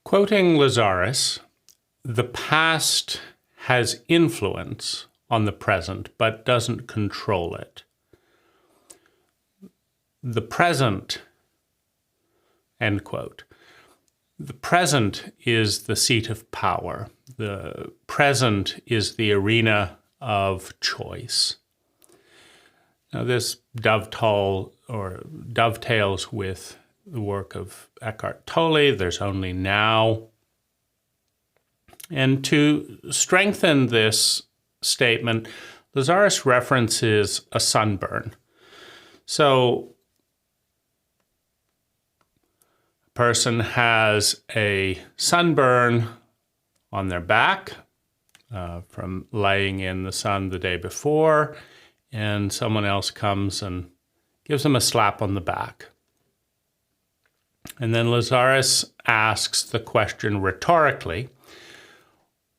Quoting Lazaris, the past has influence on the present, but doesn't control it. The present, end quote. The present is the seat of power. The present is the arena of choice. Now this dovetails with the work of Eckhart Tolle, There's Only Now. And to strengthen this statement, Lazaris references a sunburn. So a person has a sunburn on their back from laying in the sun the day before, and someone else comes and gives them a slap on the back. And then Lazaris asks the question rhetorically,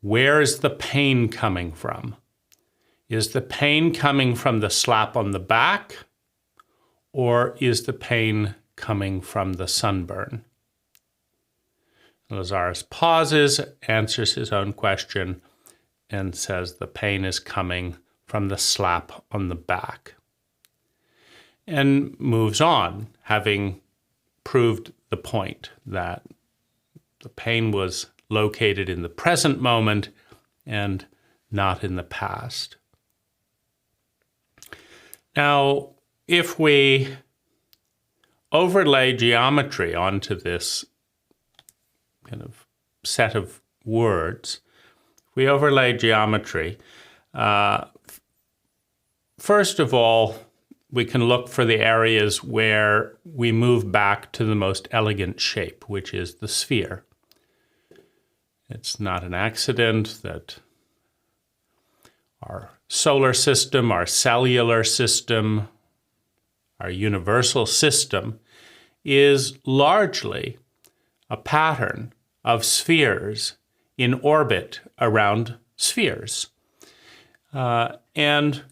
where is the pain coming from? Is the pain coming from the slap on the back, or is the pain coming from the sunburn? Lazaris pauses, answers his own question, and says the pain is coming from the slap on the back. And moves on, having proved the point that the pain was located in the present moment and not in the past. Now, if we overlay geometry onto this kind of set of words, if we overlay geometry, first of all, we can look for the areas where we move back to the most elegant shape, which is the sphere. It's not an accident that our solar system, our cellular system, our universal system is largely a pattern of spheres in orbit around spheres. And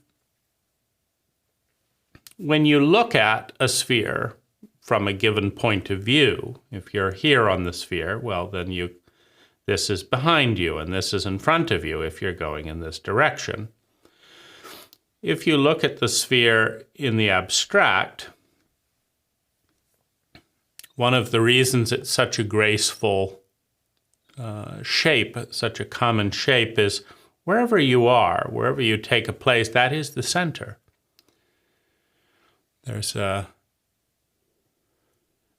when you look at a sphere from a given point of view, if you're here on the sphere, well, then this is behind you and this is in front of you if you're going in this direction. If you look at the sphere in the abstract, one of the reasons it's such a graceful shape, such a common shape, is wherever you are, wherever you take a place, that is the center. There's a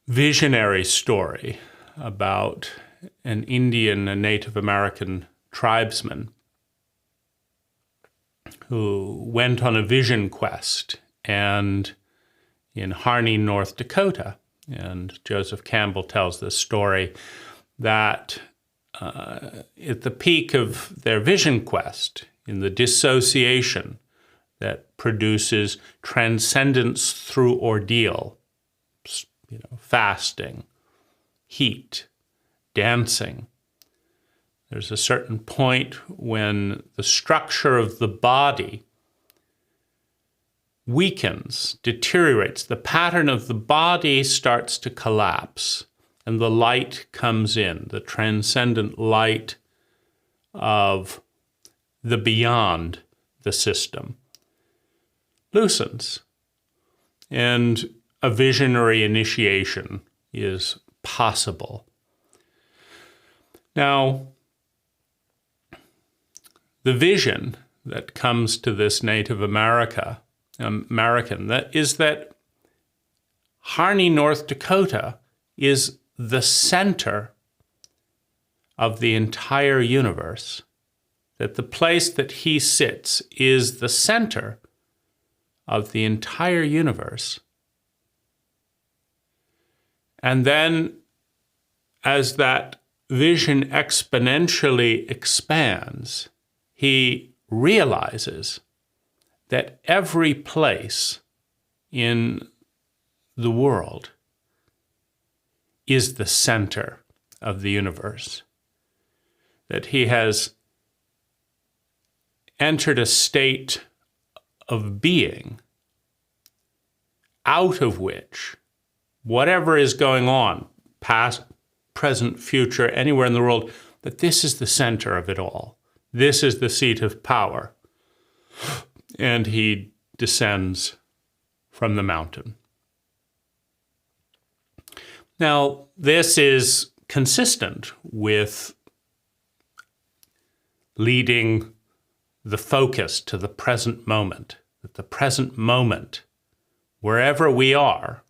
visionary story about an Indian, a Native American tribesman who went on a vision quest and in Harney, North Dakota. And Joseph Campbell tells this story that at the peak of their vision quest, in the dissociation that produces transcendence through ordeal, fasting, heat, dancing. There's a certain point when the structure of the body weakens, deteriorates. The pattern of the body starts to collapse, and the light comes in, the transcendent light of the beyond the system loosens, and a visionary initiation is possible. Now, the vision that comes to this Native American is that Harney, North Dakota is the center of the entire universe, that the place that he sits is the center of the entire universe. And then as that vision exponentially expands, he realizes that every place in the world is the center of the universe, that he has entered a state of being out of which whatever is going on, past, present, future, anywhere in the world, that this is the center of it all. This is the seat of power. And he descends from the mountain. Now, this is consistent with leading the focus to the present moment, that the present moment, wherever we are,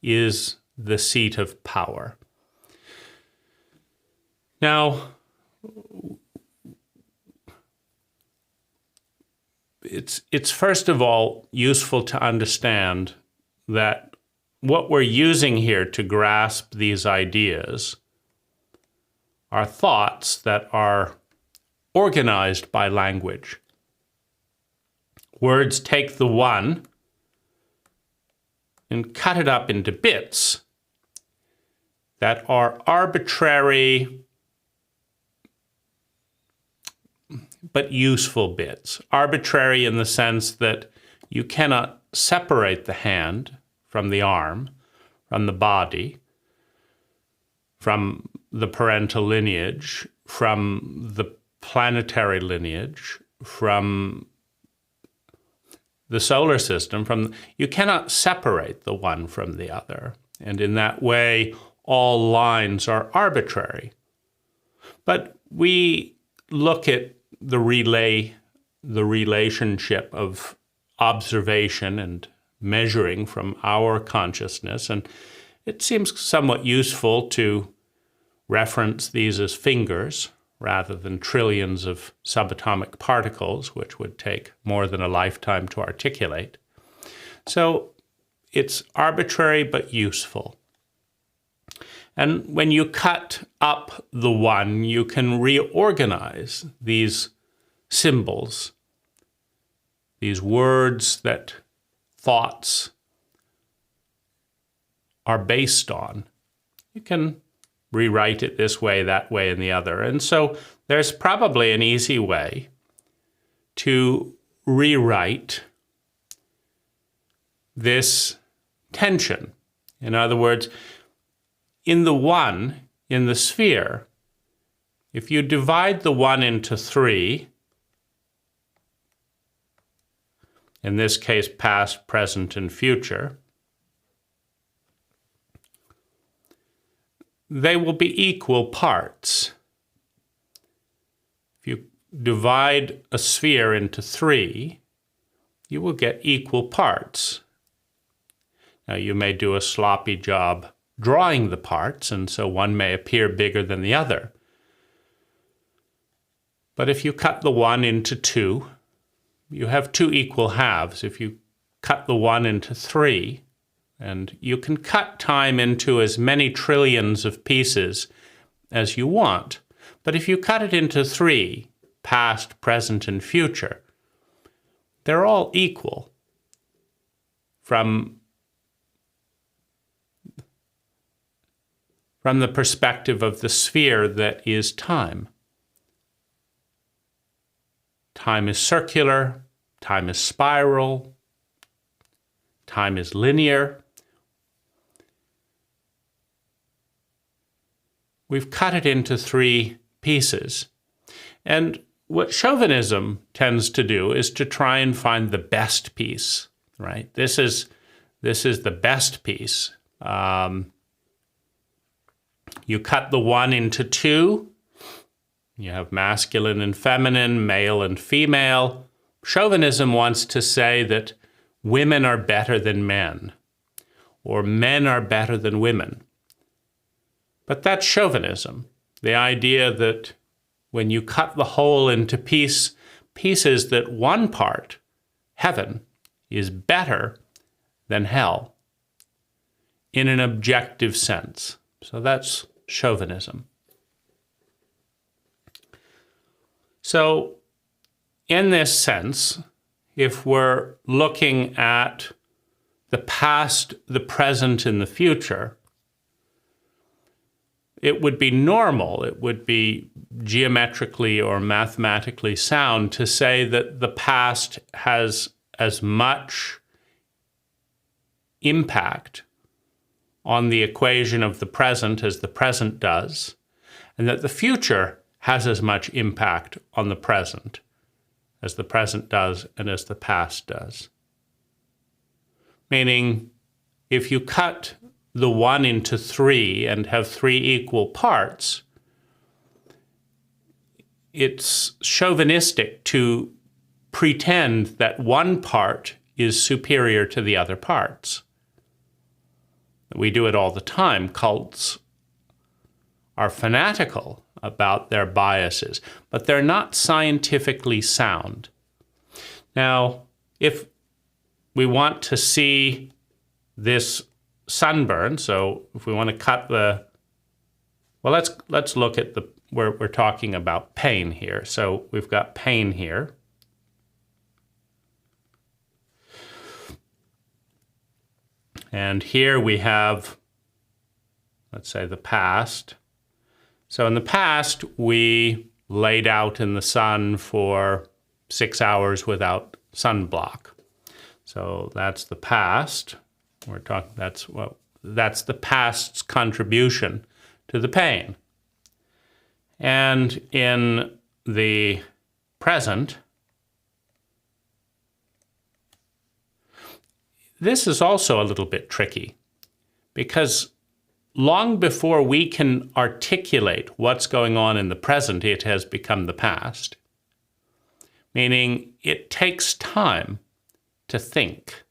is the seat of power. Now, it's first of all useful to understand that what we're using here to grasp these ideas are thoughts that are organized by language. Words take the one and cut it up into bits that are arbitrary but useful bits. Arbitrary in the sense that you cannot separate the hand from the arm, from the body, from the parental lineage, from the planetary lineage, from the solar system. You cannot separate the one from the other. And in that way, all lines are arbitrary. But we look at the relationship of observation and measuring from our consciousness, and it seems somewhat useful to reference these as fingers rather than trillions of subatomic particles, which would take more than a lifetime to articulate. So it's arbitrary but useful. And when you cut up the one, you can reorganize these symbols, these words that thoughts are based on. You can rewrite it this way, that way, and the other. And so there's probably an easy way to rewrite this tension. In other words, in the one, in the sphere, if you divide the one into three, in this case, past, present, and future, they will be equal parts. If you divide a sphere into three, you will get equal parts. Now, you may do a sloppy job drawing the parts, and so one may appear bigger than the other. But if you cut the one into two, you have two equal halves. If you cut the one into three, and you can cut time into as many trillions of pieces as you want, but if you cut it into three, past, present, and future, they're all equal from the perspective of the sphere that is time. Time is circular, time is spiral, time is linear. We've cut it into three pieces. And what chauvinism tends to do is to try and find the best piece, right? This is the best piece. You cut the one into two. You have masculine and feminine, male and female. Chauvinism wants to say that women are better than men, or men are better than women. But that's chauvinism, the idea that when you cut the whole into pieces, that one part, heaven, is better than hell in an objective sense. So that's chauvinism. So in this sense, if we're looking at the past, the present, and the future, it would be normal, it would be geometrically or mathematically sound to say that the past has as much impact on the equation of the present as the present does, and that the future has as much impact on the present as the present does and as the past does. Meaning, if you cut the one into three and have three equal parts, it's chauvinistic to pretend that one part is superior to the other parts. We do it all the time. Cults are fanatical about their biases, but they're not scientifically sound. Now, if we want to see this sunburn, so if we want to cut the, well, let's look at the, where we're talking about pain here. So we've got pain here. And here we have, let's say, the past. So in the past, we laid out in the sun for 6 hours without sunblock. So that's the past. We're talking, that's the past's contribution to the pain. And in the present, this is also a little bit tricky, because long before we can articulate what's going on in the present, it has become the past. Meaning it takes time to think,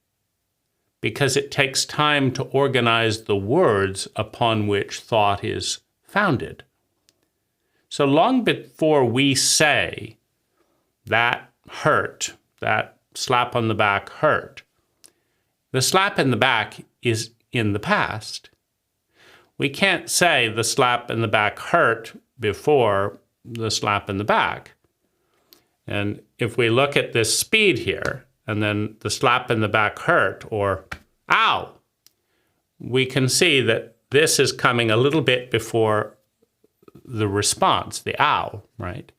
because it takes time to organize the words upon which thought is founded. So long before we say, that hurt, that slap on the back hurt, the slap in the back is in the past. We can't say the slap in the back hurt before the slap in the back. And if we look at this speed here, and then the slap in the back hurt, or ow, we can see that this is coming a little bit before the response, the ow, right?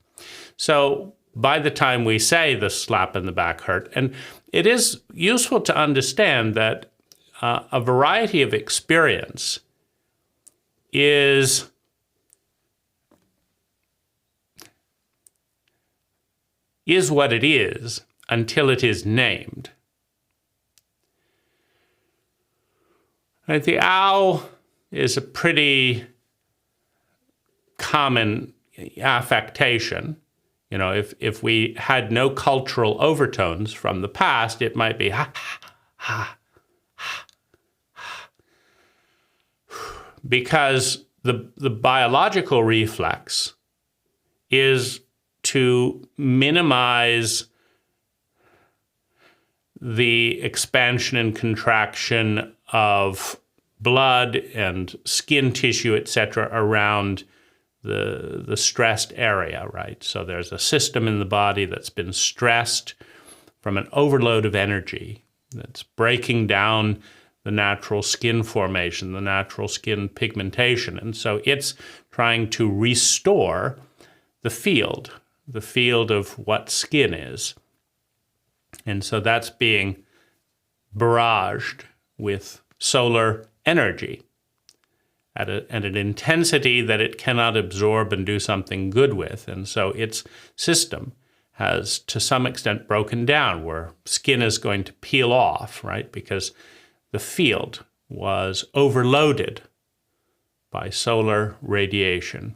So by the time we say the slap in the back hurt, and it is useful to understand that a variety of experience is what it is until it is named. Right, the ow is a pretty common affectation. You know, if we had no cultural overtones from the past, it might be ha, ha, ha, ha. Because the biological reflex is to minimize the expansion and contraction of blood and skin tissue, etc., around the stressed area, right? So there's a system in the body that's been stressed from an overload of energy that's breaking down the natural skin formation, the natural skin pigmentation. And so it's trying to restore the field of what skin is. And so that's being barraged with solar energy at an intensity that it cannot absorb and do something good with. And so its system has, to some extent, broken down, where skin is going to peel off, right? Because the field was overloaded by solar radiation.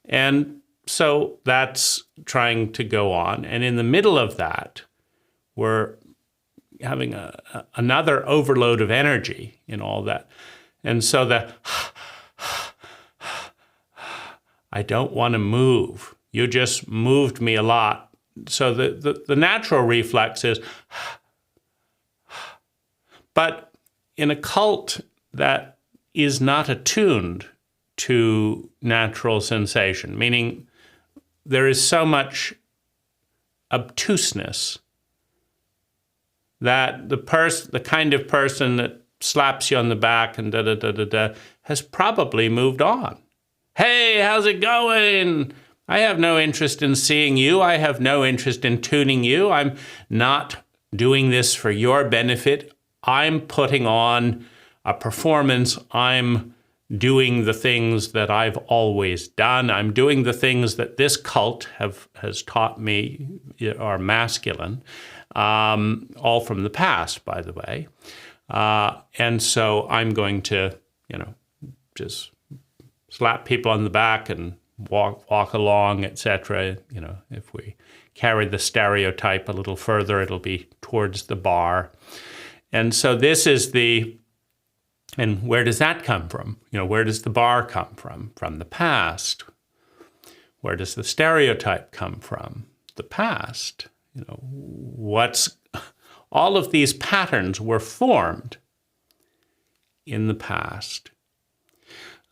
And so that's trying to go on. And in the middle of that, we're having another overload of energy in all that. And so I don't want to move. You just moved me a lot. So the natural reflex is, but in a cult that is not attuned to natural sensation, meaning there is so much obtuseness that the kind of person that slaps you on the back and da-da-da-da-da has probably moved on. Hey, how's it going? I have no interest in seeing you. I have no interest in tuning you. I'm not doing this for your benefit. I'm putting on a performance. I'm doing the things that I've always done. I'm doing the things that this cult has taught me are masculine, all from the past, by the way. And so I'm going to, just slap people on the back and walk along, etc. If we carry the stereotype a little further, it'll be towards the bar. And so this is and where does that come from? Where does the bar come from? From the past. Where does the stereotype come from? The past. All of these patterns were formed in the past.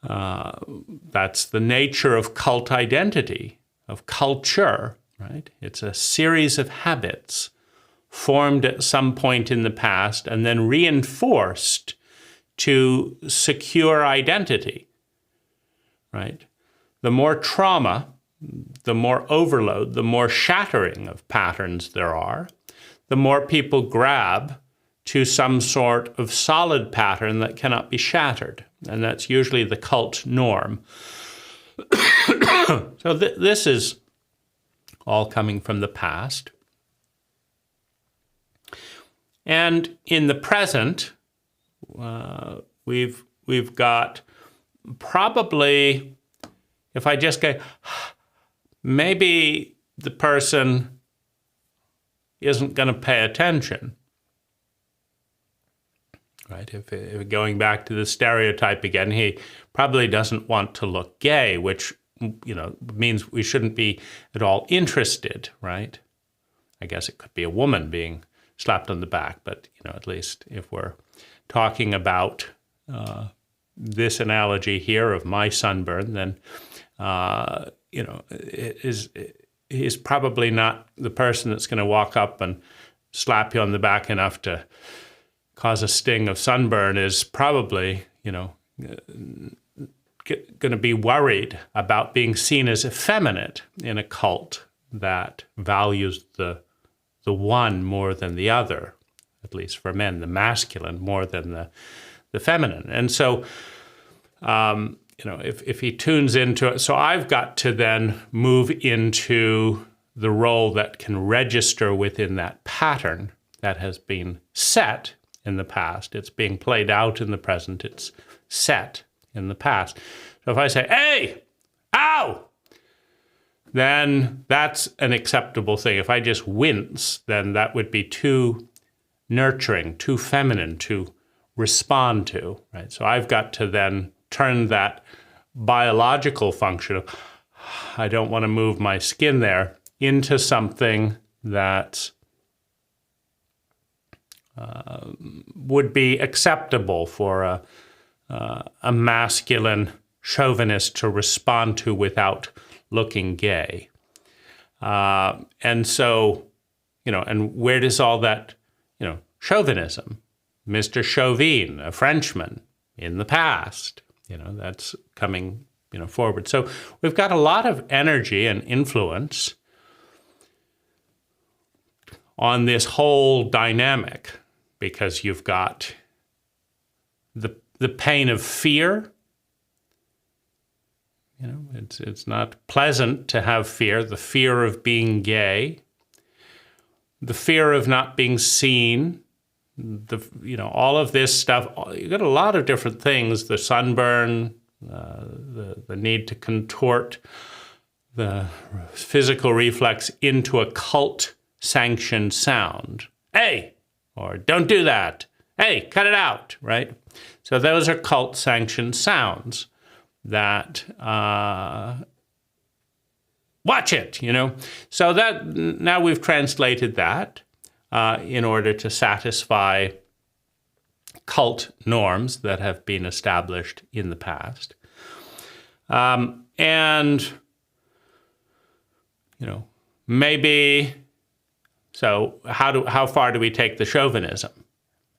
That's the nature of cult identity, of culture, right? It's a series of habits formed at some point in the past and then reinforced to secure identity, right? The more trauma, the more overload, the more shattering of patterns there are, the more people grab to some sort of solid pattern that cannot be shattered. And that's usually the cult norm. So this is all coming from the past. And in the present, we've got probably, if I just go, maybe the person isn't going to pay attention. Right? If going back to the stereotype again, he probably doesn't want to look gay, which means we shouldn't be at all interested, right? I guess it could be a woman being slapped on the back, but at least if we're talking about this analogy here of my sunburn, then he's probably not the person that's going to walk up and slap you on the back enough to cause a sting of sunburn. Is probably, going to be worried about being seen as effeminate in a cult that values the one more than the other, at least for men, the masculine more than the feminine. And so, if he tunes into it, so I've got to then move into the role that can register within that pattern that has been set in the past. It's being played out in the present. It's set in the past. So if I say, hey, ow, then that's an acceptable thing. If I just wince, then that would be too nurturing, too feminine to respond to, right? So I've got to then turn that biological function of, I don't want to move my skin there, into something that would be acceptable for a masculine chauvinist to respond to without looking gay. And so, and where does all that, chauvinism, Mr. Chauvin, a Frenchman in the past, that's coming, forward. So we've got a lot of energy and influence on this whole dynamic, because you've got the pain of fear. It's not pleasant to have fear, the fear of being gay, the fear of not being seen, all of this stuff. You got a lot of different things, the sunburn, the need to contort the physical reflex into a cult-sanctioned sound. Hey! Or don't do that. Hey, cut it out, right? So those are cult-sanctioned sounds that, watch it, So that, now we've translated that in order to satisfy cult norms that have been established in the past. And, maybe... So how far do we take the chauvinism?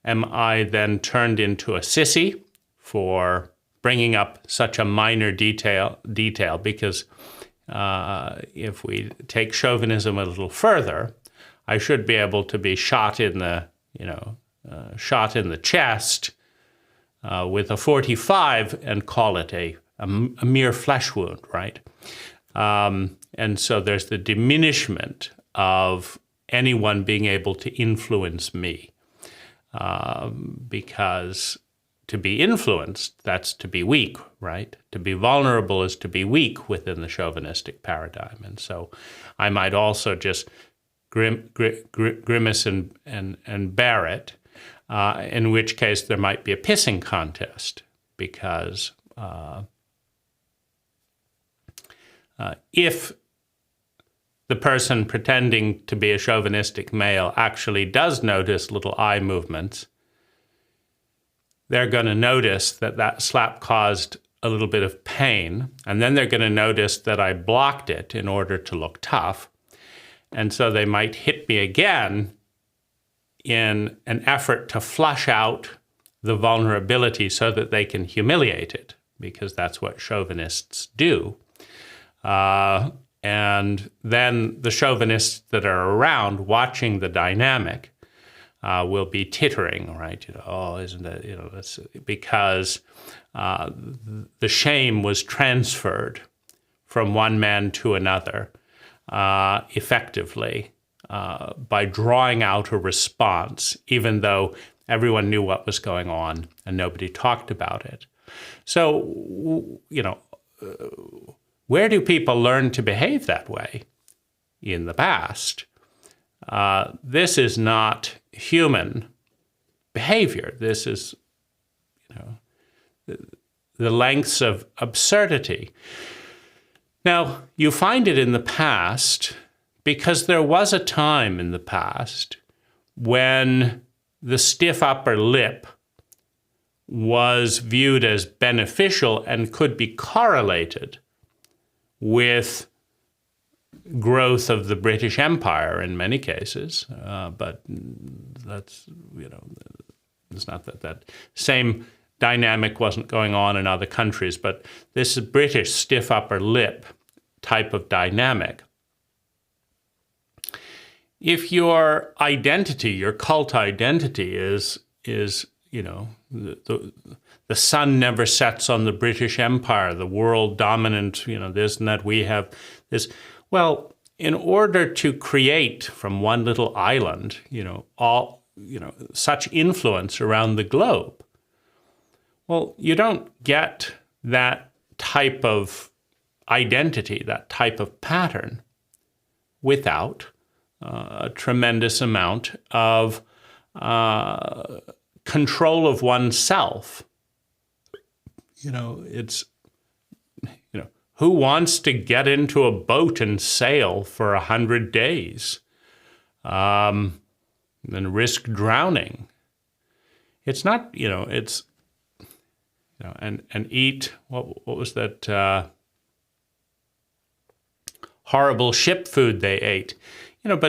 Am I then turned into a sissy for bringing up such a minor detail? Because if we take chauvinism a little further, I should be able to be shot in the chest with a 45 and call it a mere flesh wound, right? And so there's the diminishment of anyone being able to influence me, because to be influenced, that's to be weak, right? To be vulnerable is to be weak within the chauvinistic paradigm. And so I might also just grimace and bear it, in which case there might be a pissing contest, because if the person pretending to be a chauvinistic male actually does notice little eye movements, they're going to notice that that slap caused a little bit of pain, and then they're going to notice that I blocked it in order to look tough. And so they might hit me again in an effort to flush out the vulnerability so that they can humiliate it, because that's what chauvinists do. And then the chauvinists that are around watching the dynamic will be tittering, right? Oh, isn't that, that's because the shame was transferred from one man to another effectively by drawing out a response, even though everyone knew what was going on and nobody talked about it. So, where do people learn to behave that way? In the past. This is not human behavior. This is, the lengths of absurdity. Now, you find it in the past because there was a time in the past when the stiff upper lip was viewed as beneficial and could be correlated with growth of the British Empire in many cases, but that's, it's not that same dynamic wasn't going on in other countries, but this British stiff upper lip type of dynamic. If your identity, your cult identity is the sun never sets on the British Empire, the world dominant, this and that, we have this. Well, in order to create from one little island, such influence around the globe, well, you don't get that type of identity, that type of pattern, without a tremendous amount of control of oneself. It's, who wants to get into a boat and sail for 100 days and risk drowning? It's not, it's, and eat, what was that horrible ship food they ate? But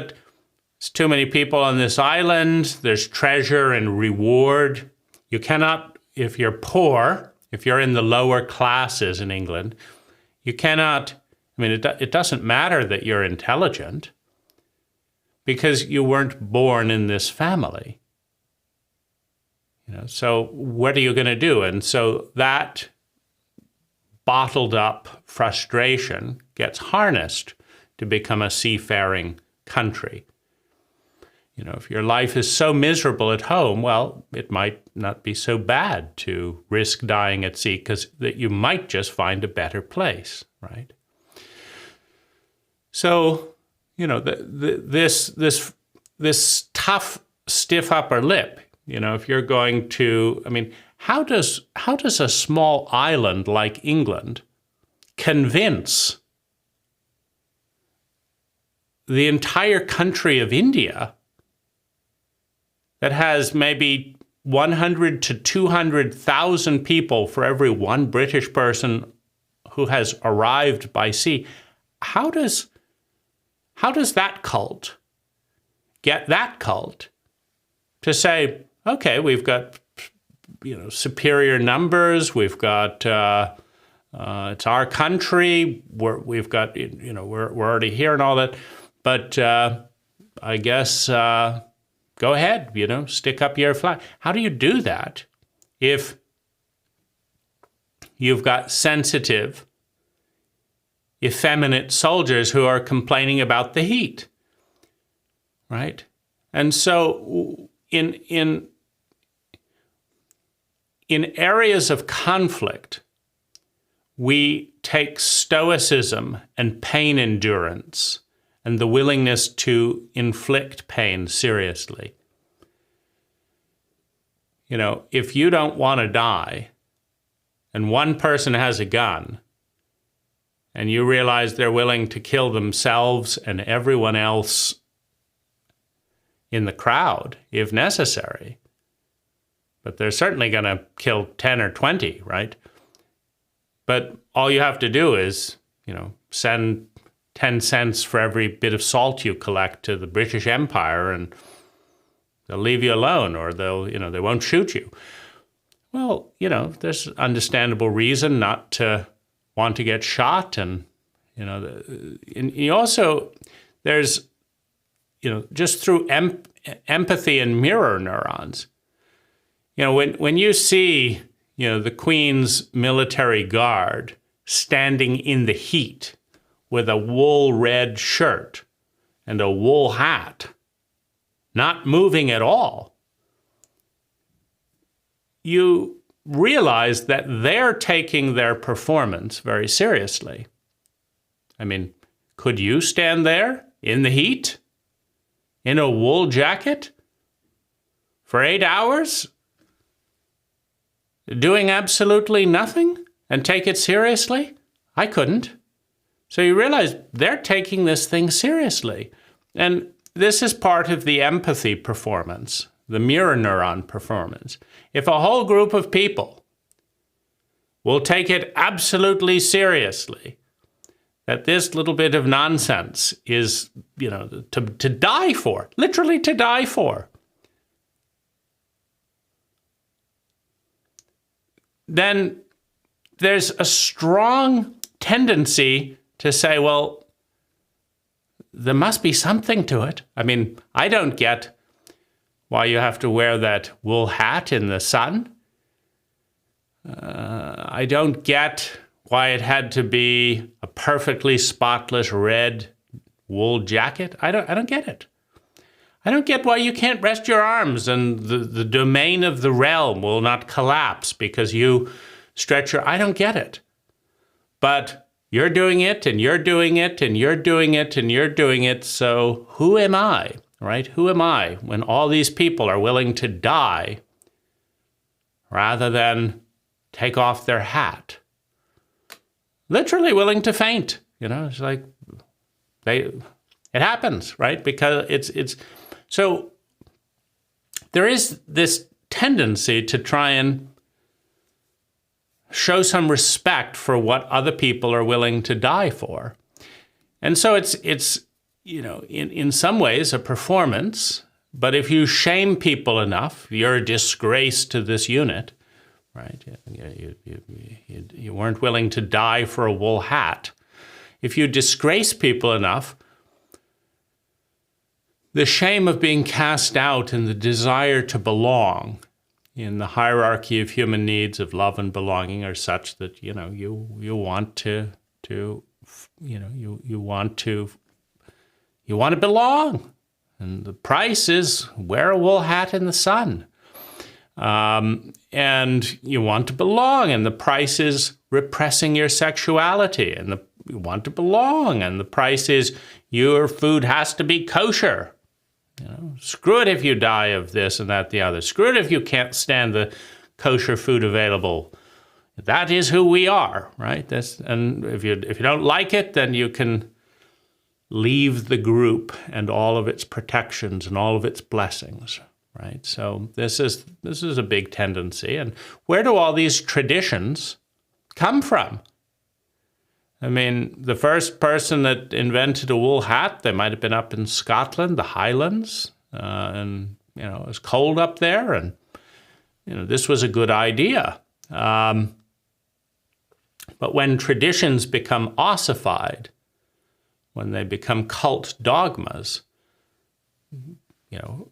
there's too many people on this island, there's treasure and reward. You cannot, if you're poor, if you're in the lower classes in England, you cannot, it doesn't matter that you're intelligent because you weren't born in this family. So what are you going to do? And so that bottled up frustration gets harnessed to become a seafaring country. If your life is so miserable at home, well, it might not be so bad to risk dying at sea, because that you might just find a better place, right? So, this tough, stiff upper lip. If you're going to, how does a small island like England convince the entire country of India, that has maybe 100 to 200,000 people for every one British person who has arrived by sea? How does that cult get that cult to say, okay, we've got superior numbers, we've got it's our country, we've got we're already here and all that, but I guess. Go ahead, stick up your flag. How do you do that if you've got sensitive, effeminate soldiers who are complaining about the heat, right? And so in areas of conflict, we take stoicism and pain endurance and the willingness to inflict pain seriously. You know, if you don't want to die and one person has a gun and you realize they're willing to kill themselves and everyone else in the crowd if necessary, but they're certainly going to kill 10 or 20, right? But all you have to do is, you know, send 10 cents for every bit of salt you collect to the British Empire and they'll leave you alone, or they won't shoot you. Well, you know, there's understandable reason not to want to get shot. And, you know, and you also, there's, you know, just through empathy and mirror neurons, you know, when you see, you know, the Queen's military guard standing in the heat with a wool red shirt and a wool hat, not moving at all, you realize that they're taking their performance very seriously. I mean, could you stand there in the heat, in a wool jacket, for 8 hours, doing absolutely nothing and take it seriously? I couldn't. So you realize they're taking this thing seriously. And this is part of the empathy performance, the mirror neuron performance. If a whole group of people will take it absolutely seriously, that this little bit of nonsense is, you know, to die for, literally to die for, then there's a strong tendency to say, well, there must be something to it. I mean, I don't get why you have to wear that wool hat in the sun. I don't get why it had to be a perfectly spotless red wool jacket. I don't get it. I don't get why you can't rest your arms and the domain of the realm will not collapse because you stretch your... I don't get it. But you're doing it, and you're doing it, and you're doing it, and you're doing it, so who am I, right? Who am I when all these people are willing to die rather than take off their hat? Literally willing to faint, you know? It's like, it happens, right? Because it's so there is this tendency to try and show some respect for what other people are willing to die for. And so it's you know, in some ways a performance, but if you shame people enough, you're a disgrace to this unit, right? You weren't willing to die for a wool hat. If you disgrace people enough, the shame of being cast out and the desire to belong in the hierarchy of human needs of love and belonging are such that, you know, you want to belong. And the price is wear a wool hat in the sun. And you want to belong, and the price is repressing your sexuality, and you want to belong, and the price is your food has to be kosher. You know, screw it if you die of this and that, the other. Screw it if you can't stand the kosher food available. That is who we are, right? And if you don't like it, then you can leave the group and all of its protections and all of its blessings, right? So this is a big tendency. And where do all these traditions come from? I mean, the first person that invented a wool hat, they might have been up in Scotland, the Highlands, and, you know, it was cold up there, and, you know, this was a good idea. But when traditions become ossified, when they become cult dogmas, you know,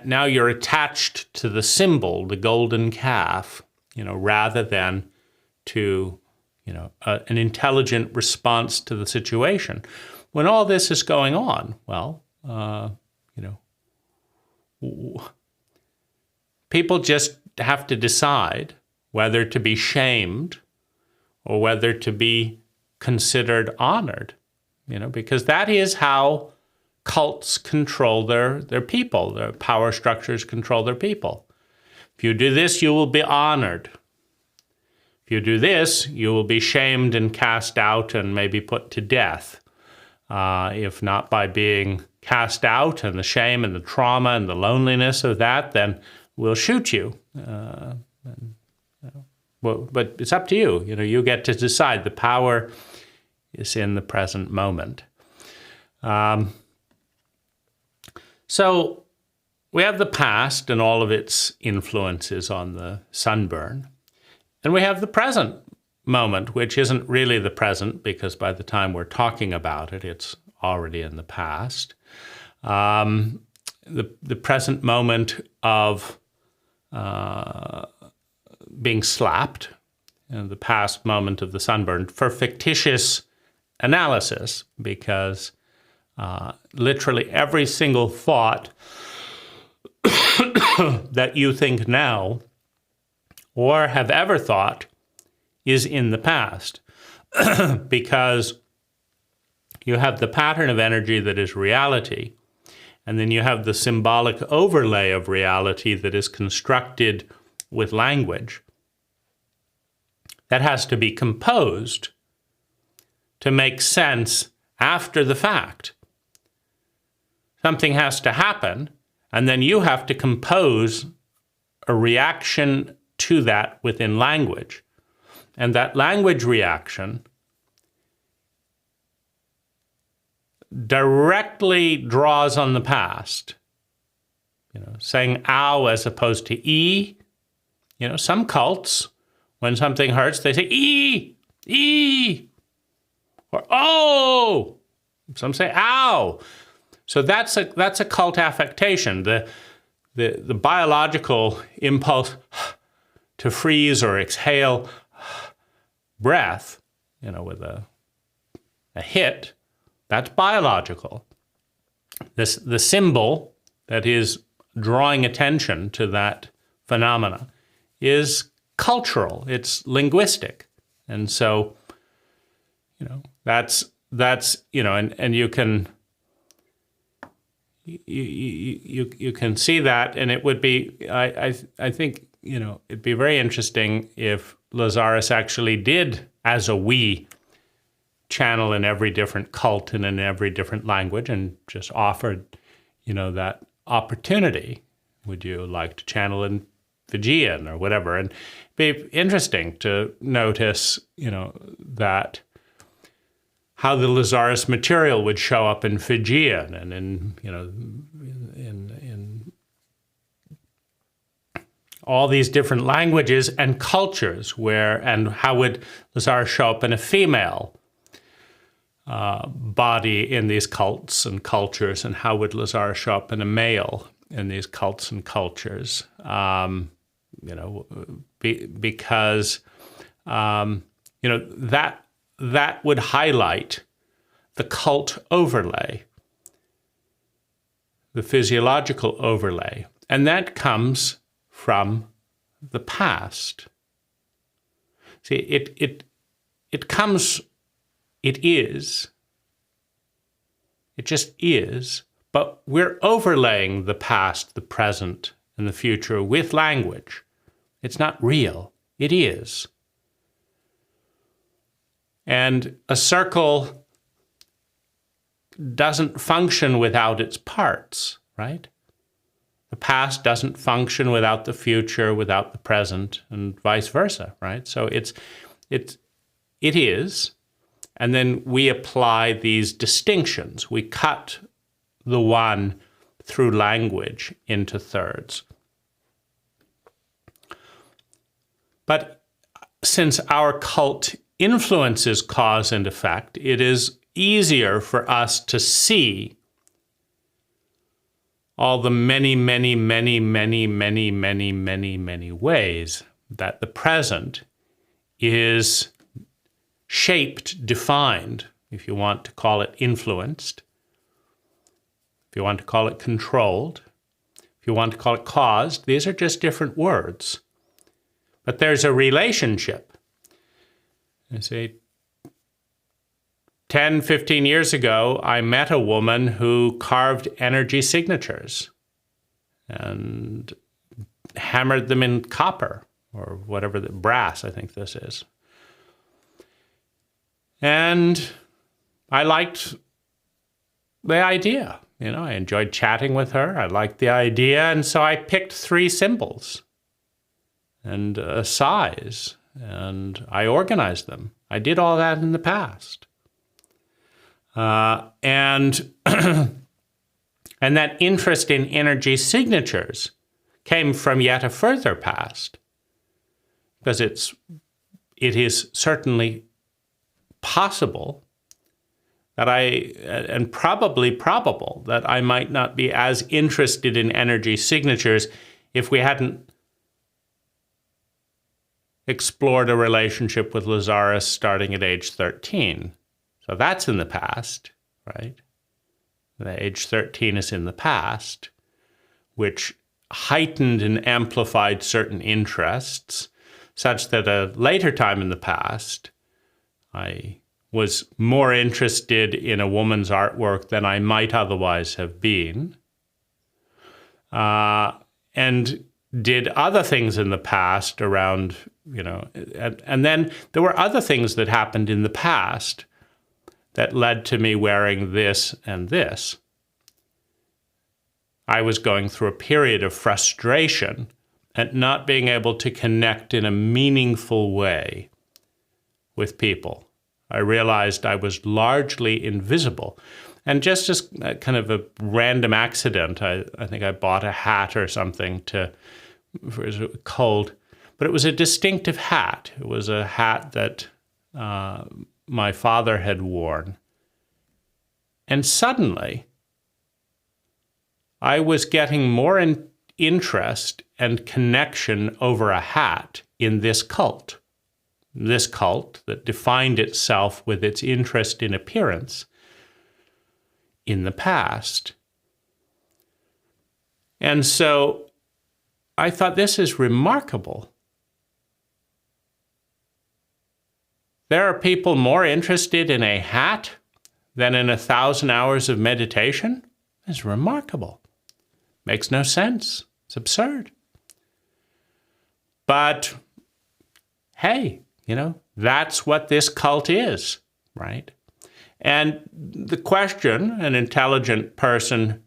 now you're attached to the symbol, the golden calf, you know, rather than to, an intelligent response to the situation. When all this is going on, well, people just have to decide whether to be shamed or whether to be considered honored, because that is how cults control their people. Their power structures control their people. If you do this, you will be honored. If you do this, you will be shamed and cast out and maybe put to death. If not by being cast out and the shame and the trauma and the loneliness of that, then we'll shoot you. But it's up to you. You get to decide. The power is in the present moment. So we have the past and all of its influences on the sunburn. And we have the present moment, which isn't really the present, because by the time we're talking about it, it's already in the past. The present moment of being slapped, the past moment of the sunburn, for fictitious analysis, because literally every single thought that you think now or have ever thought is in the past, because you have the pattern of energy that is reality, and then you have the symbolic overlay of reality that is constructed with language that has to be composed to make sense after the fact. Something has to happen, and then you have to compose a reaction to that within language. And that language reaction directly draws on the past. Saying ow as opposed to e. Some cults, when something hurts, they say e, or oh. Some say ow. So that's a cult affectation. The biological impulse to freeze or exhale breath, with a hit, that's biological. The symbol that is drawing attention to that phenomena is cultural. It's linguistic, and so that's and you can you can see that, and it would be I think it'd be very interesting if Lazaris actually did, as a we, channel in every different cult and in every different language, and just offered that opportunity. Would you like to channel in Fijian or whatever? And it'd be interesting to notice that how the Lazaris material would show up in Fijian and in all these different languages and cultures, and how would Lazaris show up in a female body in these cults and cultures, and how would Lazaris show up in a male in these cults and cultures? Because that would highlight the cult overlay, the physiological overlay, and that comes from the past. See, it comes, it is, it just is, but we're overlaying the past, the present, and the future with language. It's not real, it is. And a circle doesn't function without its parts, right? The past doesn't function without the future, without the present, and vice versa, right? So it is, and then we apply these distinctions. We cut the one through language into thirds. But since our cult influences cause and effect, it is easier for us to see all the many, many, many, many, many, many, many, many ways that the present is shaped, defined, if you want to call it influenced, if you want to call it controlled, if you want to call it caused. These are just different words. But there's a relationship. You see, 10, 15 years ago, I met a woman who carved energy signatures and hammered them in copper, or whatever, the brass, I think this is. And I liked the idea. You know, I enjoyed chatting with her. I liked the idea. And so I picked 3 symbols and a size, and I organized them. I did all that in the past. And that interest in energy signatures came from yet a further past, because it is certainly possible that and probably probable that I might not be as interested in energy signatures if we hadn't explored a relationship with Lazaris starting at age 13. So that's in the past, right? The age 13 is in the past, which heightened and amplified certain interests, such that a later time in the past, I was more interested in a woman's artwork than I might otherwise have been, and did other things in the past around, you know, and then there were other things that happened in the past that led to me wearing this and this. I was going through a period of frustration at not being able to connect in a meaningful way with people. I realized I was largely invisible. And just as kind of a random accident, I think I bought a hat or something for it was cold, but it was a distinctive hat. It was a hat that my father had worn. And suddenly, I was getting more interest and connection over a hat in this cult that defined itself with its interest in appearance in the past. And so I thought, this is remarkable. There are people more interested in a hat than in 1,000 hours of meditation? It's remarkable. Makes no sense. It's absurd. But hey, you know, that's what this cult is, right? And the question an intelligent person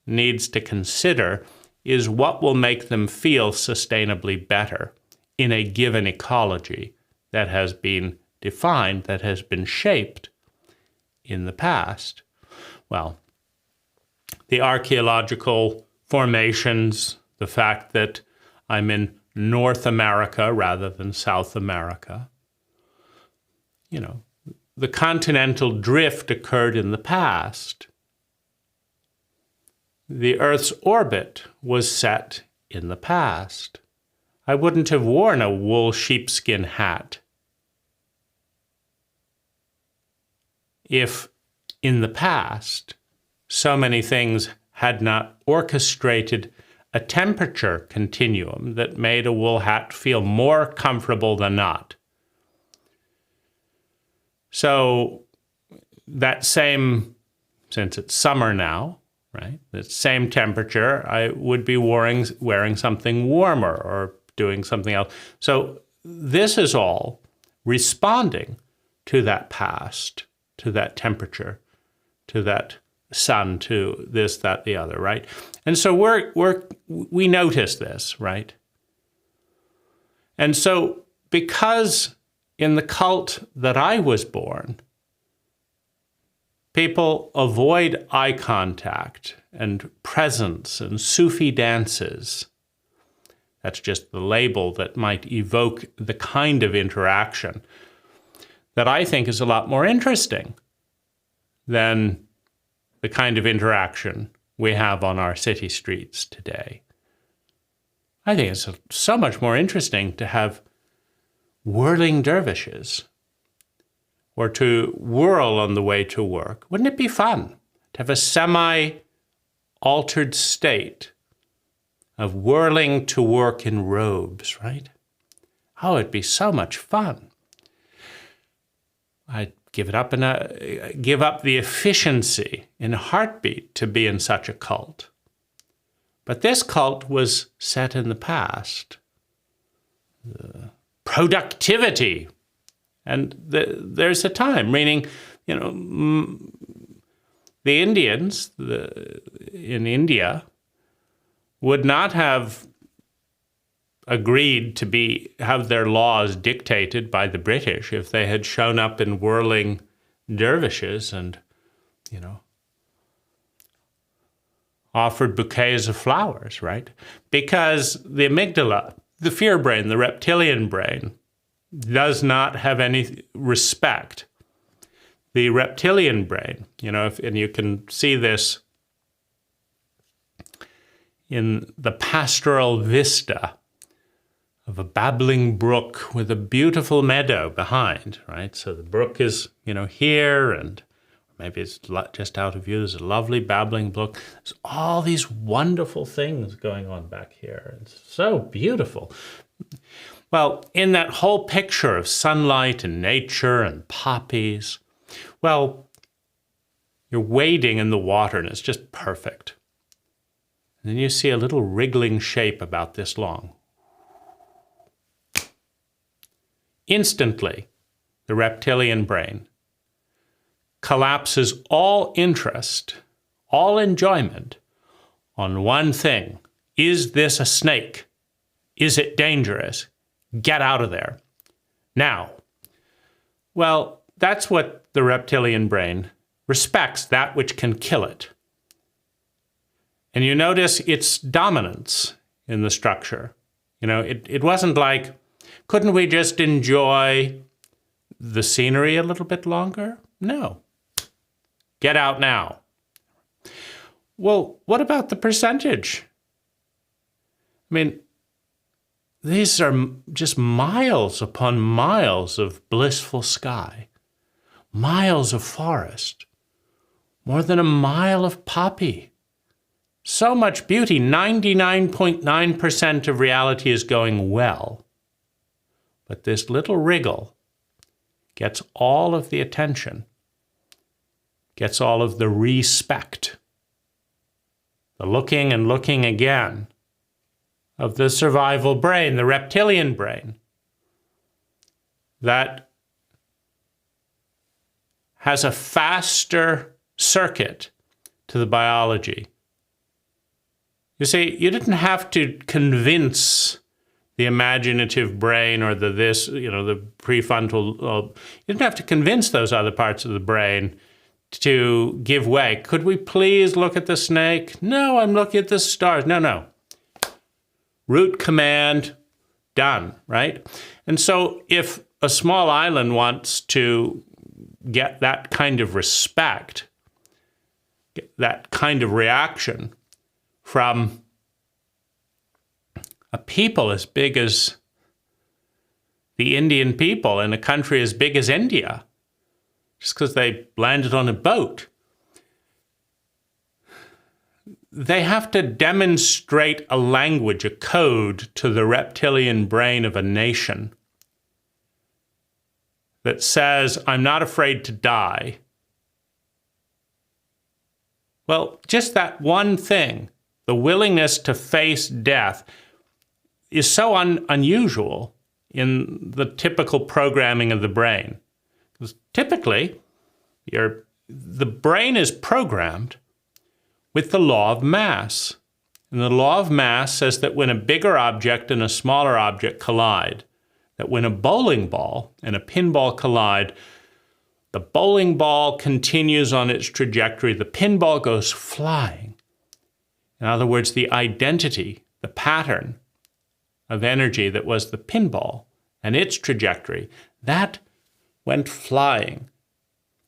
needs to consider is what will make them feel sustainably better in a given ecology that has been defined, that has been shaped in the past. Well, the archaeological formations, the fact that I'm in North America rather than South America, you know, the continental drift occurred in the past. The Earth's orbit was set in the past. I wouldn't have worn a wool sheepskin hat if in the past so many things had not orchestrated a temperature continuum that made a wool hat feel more comfortable than not. So that same, since it's summer now, right, that same temperature, I would be wearing something warmer or doing something else. So this is all responding to that past, to that temperature, to that sun, to this, that, the other, right? And so we notice this, right? And so because in the cult that I was born, people avoid eye contact and presence and Sufi dances. That's just the label that might evoke the kind of interaction that I think is a lot more interesting than the kind of interaction we have on our city streets today. I think it's so much more interesting to have whirling dervishes, or to whirl on the way to work? Wouldn't it be fun to have a semi-altered state of whirling to work in robes, right? Oh, it'd be so much fun. I'd give it up give up the efficiency in a heartbeat to be in such a cult. But this cult was set in the past. Productivity. And there's a time, meaning, you know, the Indians in India would not have agreed to have their laws dictated by the British if they had shown up in whirling dervishes and, you know, offered bouquets of flowers, right? Because the amygdala, the fear brain, the reptilian brain, does not have any respect. The reptilian brain, you know, and you can see this in the pastoral vista of a babbling brook with a beautiful meadow behind, right? So the brook is, you know, here, and maybe it's just out of view. There's a lovely babbling brook. There's all these wonderful things going on back here. It's so beautiful. Well, in that whole picture of sunlight and nature and poppies, well, you're wading in the water and it's just perfect. And then you see a little wriggling shape about this long. Instantly, the reptilian brain collapses all interest, all enjoyment on one thing. Is this a snake? Is it dangerous? Get out of there. Now, well, that's what the reptilian brain respects, that which can kill it. And you notice its dominance in the structure. You know, it wasn't like, couldn't we just enjoy the scenery a little bit longer? No. Get out now. Well, what about the percentage? I mean, these are just miles upon miles of blissful sky, miles of forest, more than a mile of poppy. So much beauty, 99.9% of reality is going well. But this little wriggle gets all of the attention, gets all of the respect, the looking and looking again of the survival brain, the reptilian brain, that has a faster circuit to the biology. You see, you didn't have to convince the imaginative brain or the prefrontal lobe. You didn't have to convince those other parts of the brain to give way. Could we please look at the snake? No, I'm looking at the stars. No. Root command, done, right? And so if a small island wants to get that kind of respect, get that kind of reaction from a people as big as the Indian people in a country as big as India, just because they landed on a boat, they have to demonstrate a language, a code to the reptilian brain of a nation that says, I'm not afraid to die. Well, just that one thing, the willingness to face death, is so unusual in the typical programming of the brain. Because typically, the brain is programmed with the law of mass. And the law of mass says that when a bigger object and a smaller object collide, that when a bowling ball and a pinball collide, the bowling ball continues on its trajectory, the pinball goes flying. In other words, the identity, the pattern of energy that was the pinball and its trajectory, that went flying.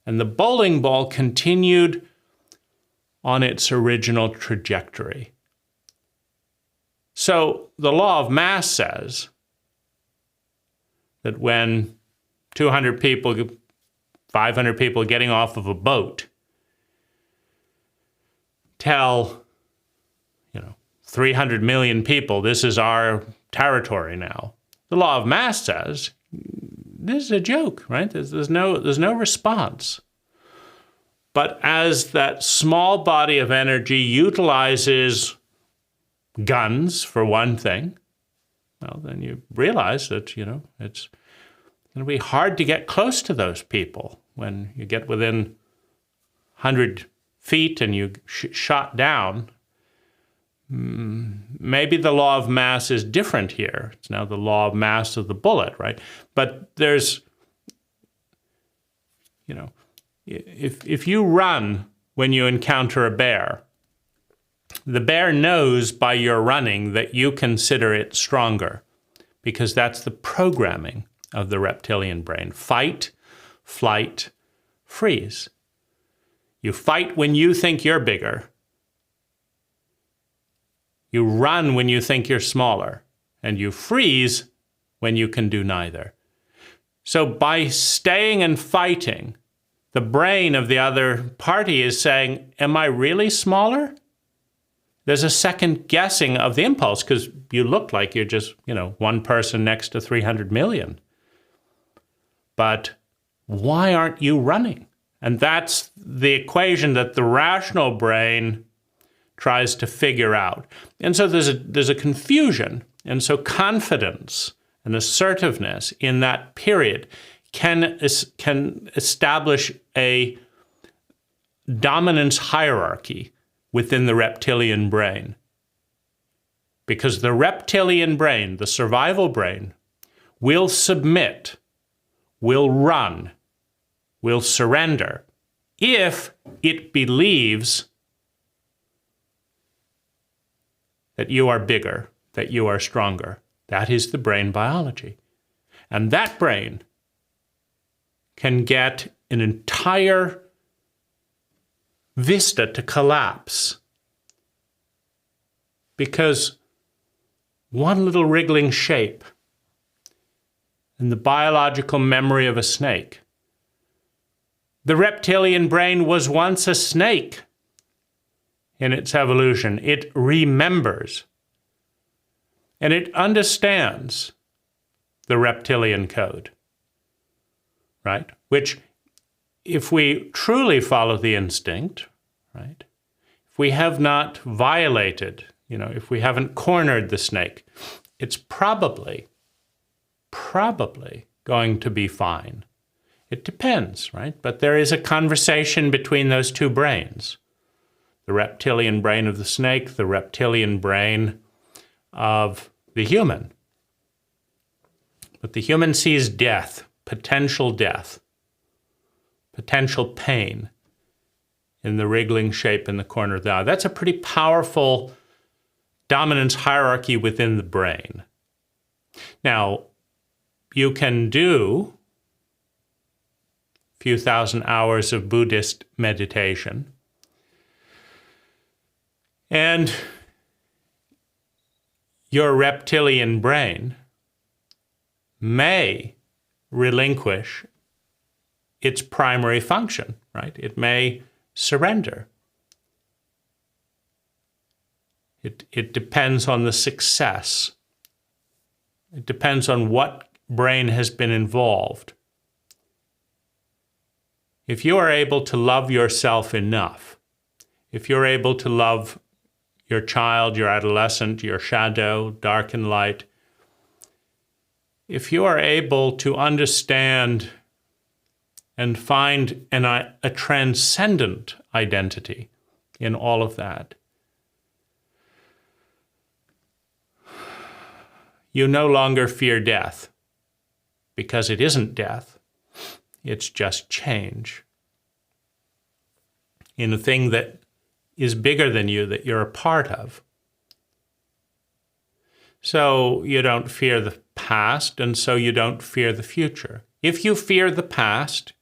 And the bowling ball continued on its original trajectory. So the law of mass says that when 200 people, 500 people getting off of a boat tell, 300 million people, this is our territory now, the law of mass says, this is a joke, right? There's no response. But as that small body of energy utilizes guns, for one thing, well, then you realize that, it's going to be hard to get close to those people. When you get within 100 feet and you shot down, maybe the law of mass is different here. It's now the law of mass of the bullet, right? But there's, if you run when you encounter a bear, the bear knows by your running that you consider it stronger, because that's the programming of the reptilian brain. Fight, flight, freeze. You fight when you think you're bigger. You run when you think you're smaller, and you freeze when you can do neither. So by staying and fighting, the brain of the other party is saying, am I really smaller? There's a second guessing of the impulse, because you look like you're just, one person next to 300 million. But why aren't you running? And that's the equation that the rational brain tries to figure out. And so there's a confusion. And so confidence and assertiveness in that period can establish a dominance hierarchy within the reptilian brain. Because the reptilian brain, the survival brain, will submit, will run, will surrender if it believes that you are bigger, that you are stronger. That is the brain biology. And that brain can get an entire vista to collapse because one little wriggling shape in the biological memory of a snake. The reptilian brain was once a snake in its evolution. It remembers. And it understands the reptilian code, right? Which, if we truly follow the instinct, right? If we have not violated, if we haven't cornered the snake, it's probably going to be fine. It depends, right? But there is a conversation between those two brains. The reptilian brain of the snake, the reptilian brain of the human. But the human sees death, potential pain in the wriggling shape in the corner of the eye. That's a pretty powerful dominance hierarchy within the brain. Now, you can do a few thousand hours of Buddhist meditation, and your reptilian brain may relinquish its primary function, right? It may surrender. It depends on the success. It depends on what brain has been involved. If you are able to love yourself enough, if you're able to love your child, your adolescent, your shadow, dark and light, if you are able to understand and find a transcendent identity in all of that, you no longer fear death, because it isn't death, it's just change in a thing that is bigger than you, that you're a part of. So you don't fear the past, and so you don't fear the future. If you fear the past,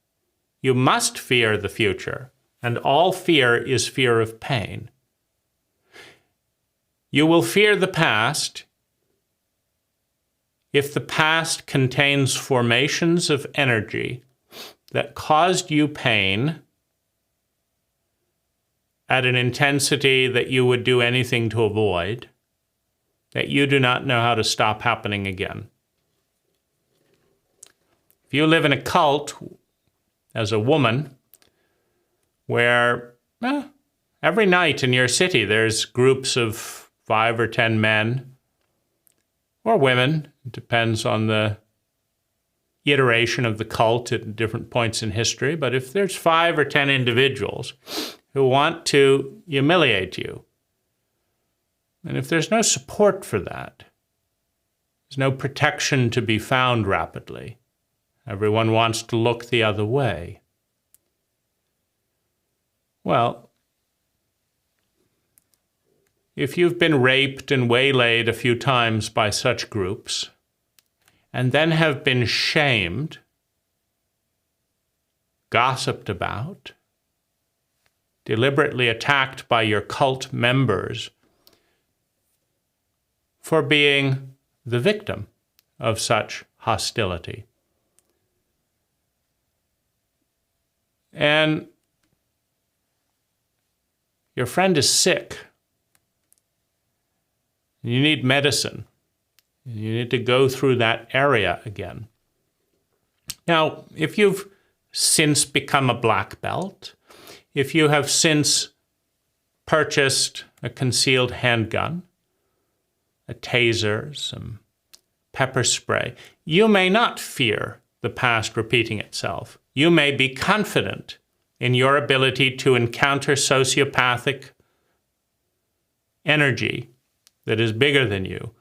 you must fear the future, and all fear is fear of pain. You will fear the past if the past contains formations of energy that caused you pain at an intensity that you would do anything to avoid, that you do not know how to stop happening again. If you live in a cult as a woman where every night in your city there's groups of 5 or 10 men or women, it depends on the iteration of the cult at different points in history, but if there's 5 or 10 individuals who want to humiliate you, and if there's no support for that, there's no protection to be found rapidly, everyone wants to look the other way. Well, if you've been raped and waylaid a few times by such groups, and then have been shamed, gossiped about, deliberately attacked by your cult members for being the victim of such hostility. And your friend is sick. You need medicine. You need to go through that area again. Now, if you've since become a black belt, if you have since purchased a concealed handgun, a taser, some pepper spray, you may not fear the past repeating itself. You may be confident in your ability to encounter sociopathic energy that is bigger than you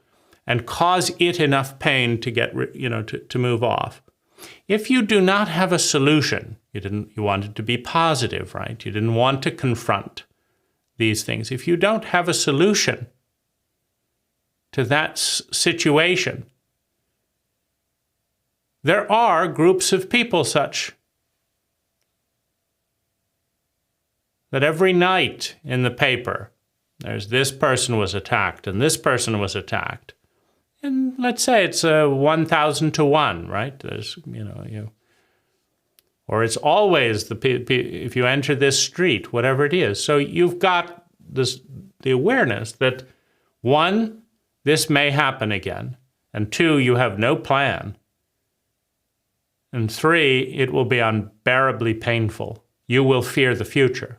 and cause it enough pain to get, to move off. If you do not have a solution, you wanted to be positive, right? You didn't want to confront these things. If you don't have a solution to that situation, there are groups of people such that every night in the paper, there's this person was attacked and this person was attacked. And let's say it's a 1,000 to 1, right? There's, or it's always if you enter this street, whatever it is. So you've got the awareness that 1, this may happen again, and 2, you have no plan, and 3, it will be unbearably painful. You will fear the future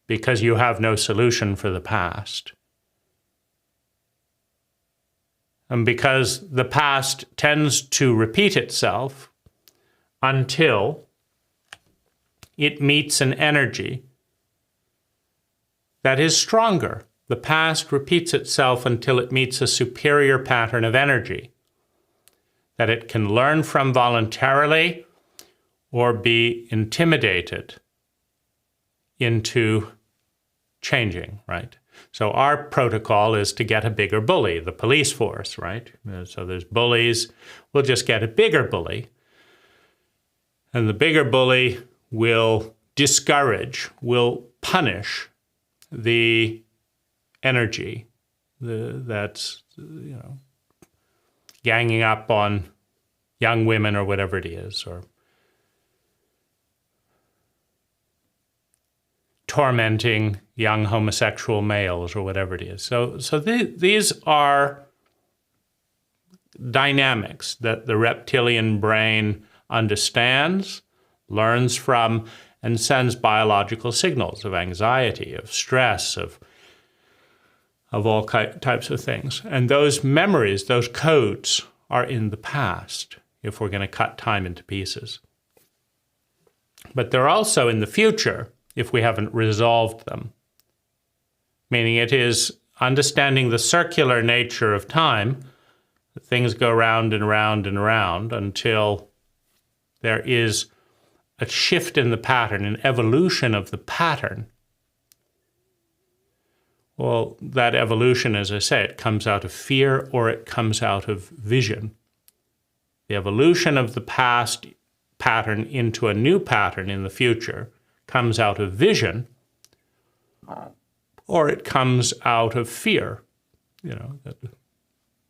because you have no solution for the past. And because the past tends to repeat itself until it meets an energy that is stronger. The past repeats itself until it meets a superior pattern of energy that it can learn from voluntarily or be intimidated into changing, right? So our protocol is to get a bigger bully, the police force, right? So there's bullies. We'll just get a bigger bully. And the bigger bully will discourage, will punish the energy that's, ganging up on young women or whatever it is, or tormenting young homosexual males or whatever it is. So these are dynamics that the reptilian brain understands, learns from, and sends biological signals of anxiety, of stress, of all types of things. And those memories, those codes, are in the past if we're going to cut time into pieces. But they're also in the future if we haven't resolved them. Meaning it is understanding the circular nature of time, that things go round and round and round until there is a shift in the pattern, an evolution of the pattern. Well, that evolution, as I say, it comes out of fear or it comes out of vision. The evolution of the past pattern into a new pattern in the future comes out of vision, or it comes out of fear. That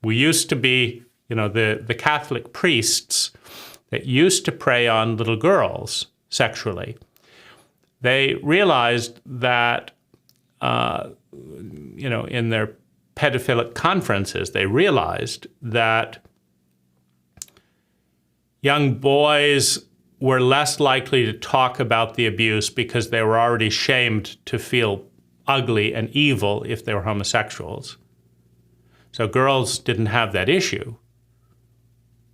we used to be the Catholic priests that used to prey on little girls sexually, they realized that, in their pedophilic conferences, they realized that young boys were less likely to talk about the abuse because they were already shamed to feel ugly and evil if they were homosexuals. So girls didn't have that issue.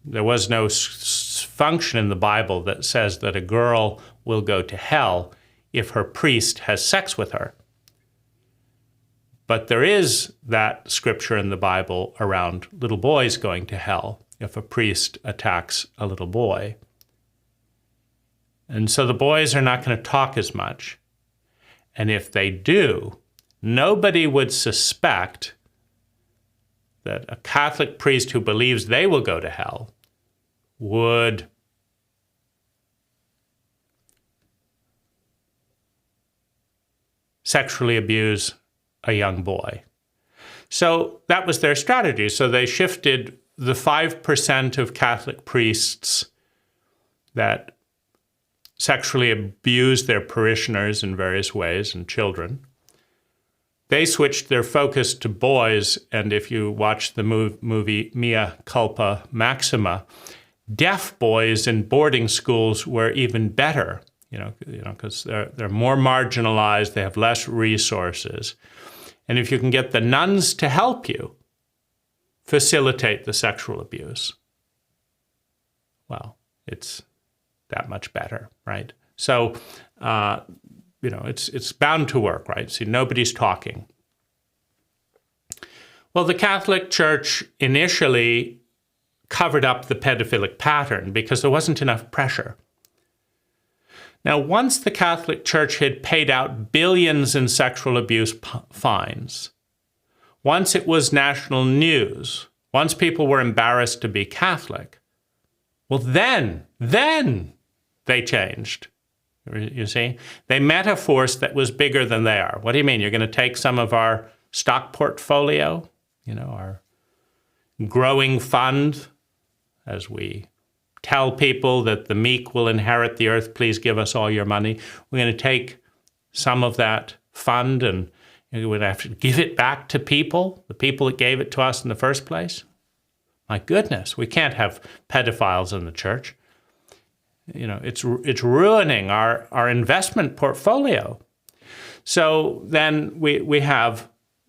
There was no function in the Bible that says that a girl will go to hell if her priest has sex with her. But there is that scripture in the Bible around little boys going to hell if a priest attacks a little boy. And so the boys are not going to talk as much. And if they do, nobody would suspect that a Catholic priest who believes they will go to hell would sexually abuse a young boy. So that was their strategy. So they shifted the 5% of Catholic priests that sexually abused their parishioners in various ways and children. They switched their focus to boys, and if you watch the movie Mea Culpa Maxima, deaf boys in boarding schools were even better, because they're more marginalized, they have less resources. And if you can get the nuns to help you facilitate the sexual abuse, well, it's that much better, right? So, it's bound to work, right? See, nobody's talking. Well, the Catholic Church initially covered up the pedophilic pattern because there wasn't enough pressure. Now, once the Catholic Church had paid out billions in sexual abuse fines, once it was national news, once people were embarrassed to be Catholic, well, then they changed. You see? They met a force that was bigger than they are. What do you mean? You're going to take some of our stock portfolio, our growing fund, as we tell people that the meek will inherit the earth, please give us all your money. We're going to take some of that fund and we're going to have to give it back to people, the people that gave it to us in the first place. My goodness, we can't have pedophiles in the church. It's ruining our investment portfolio. So then we have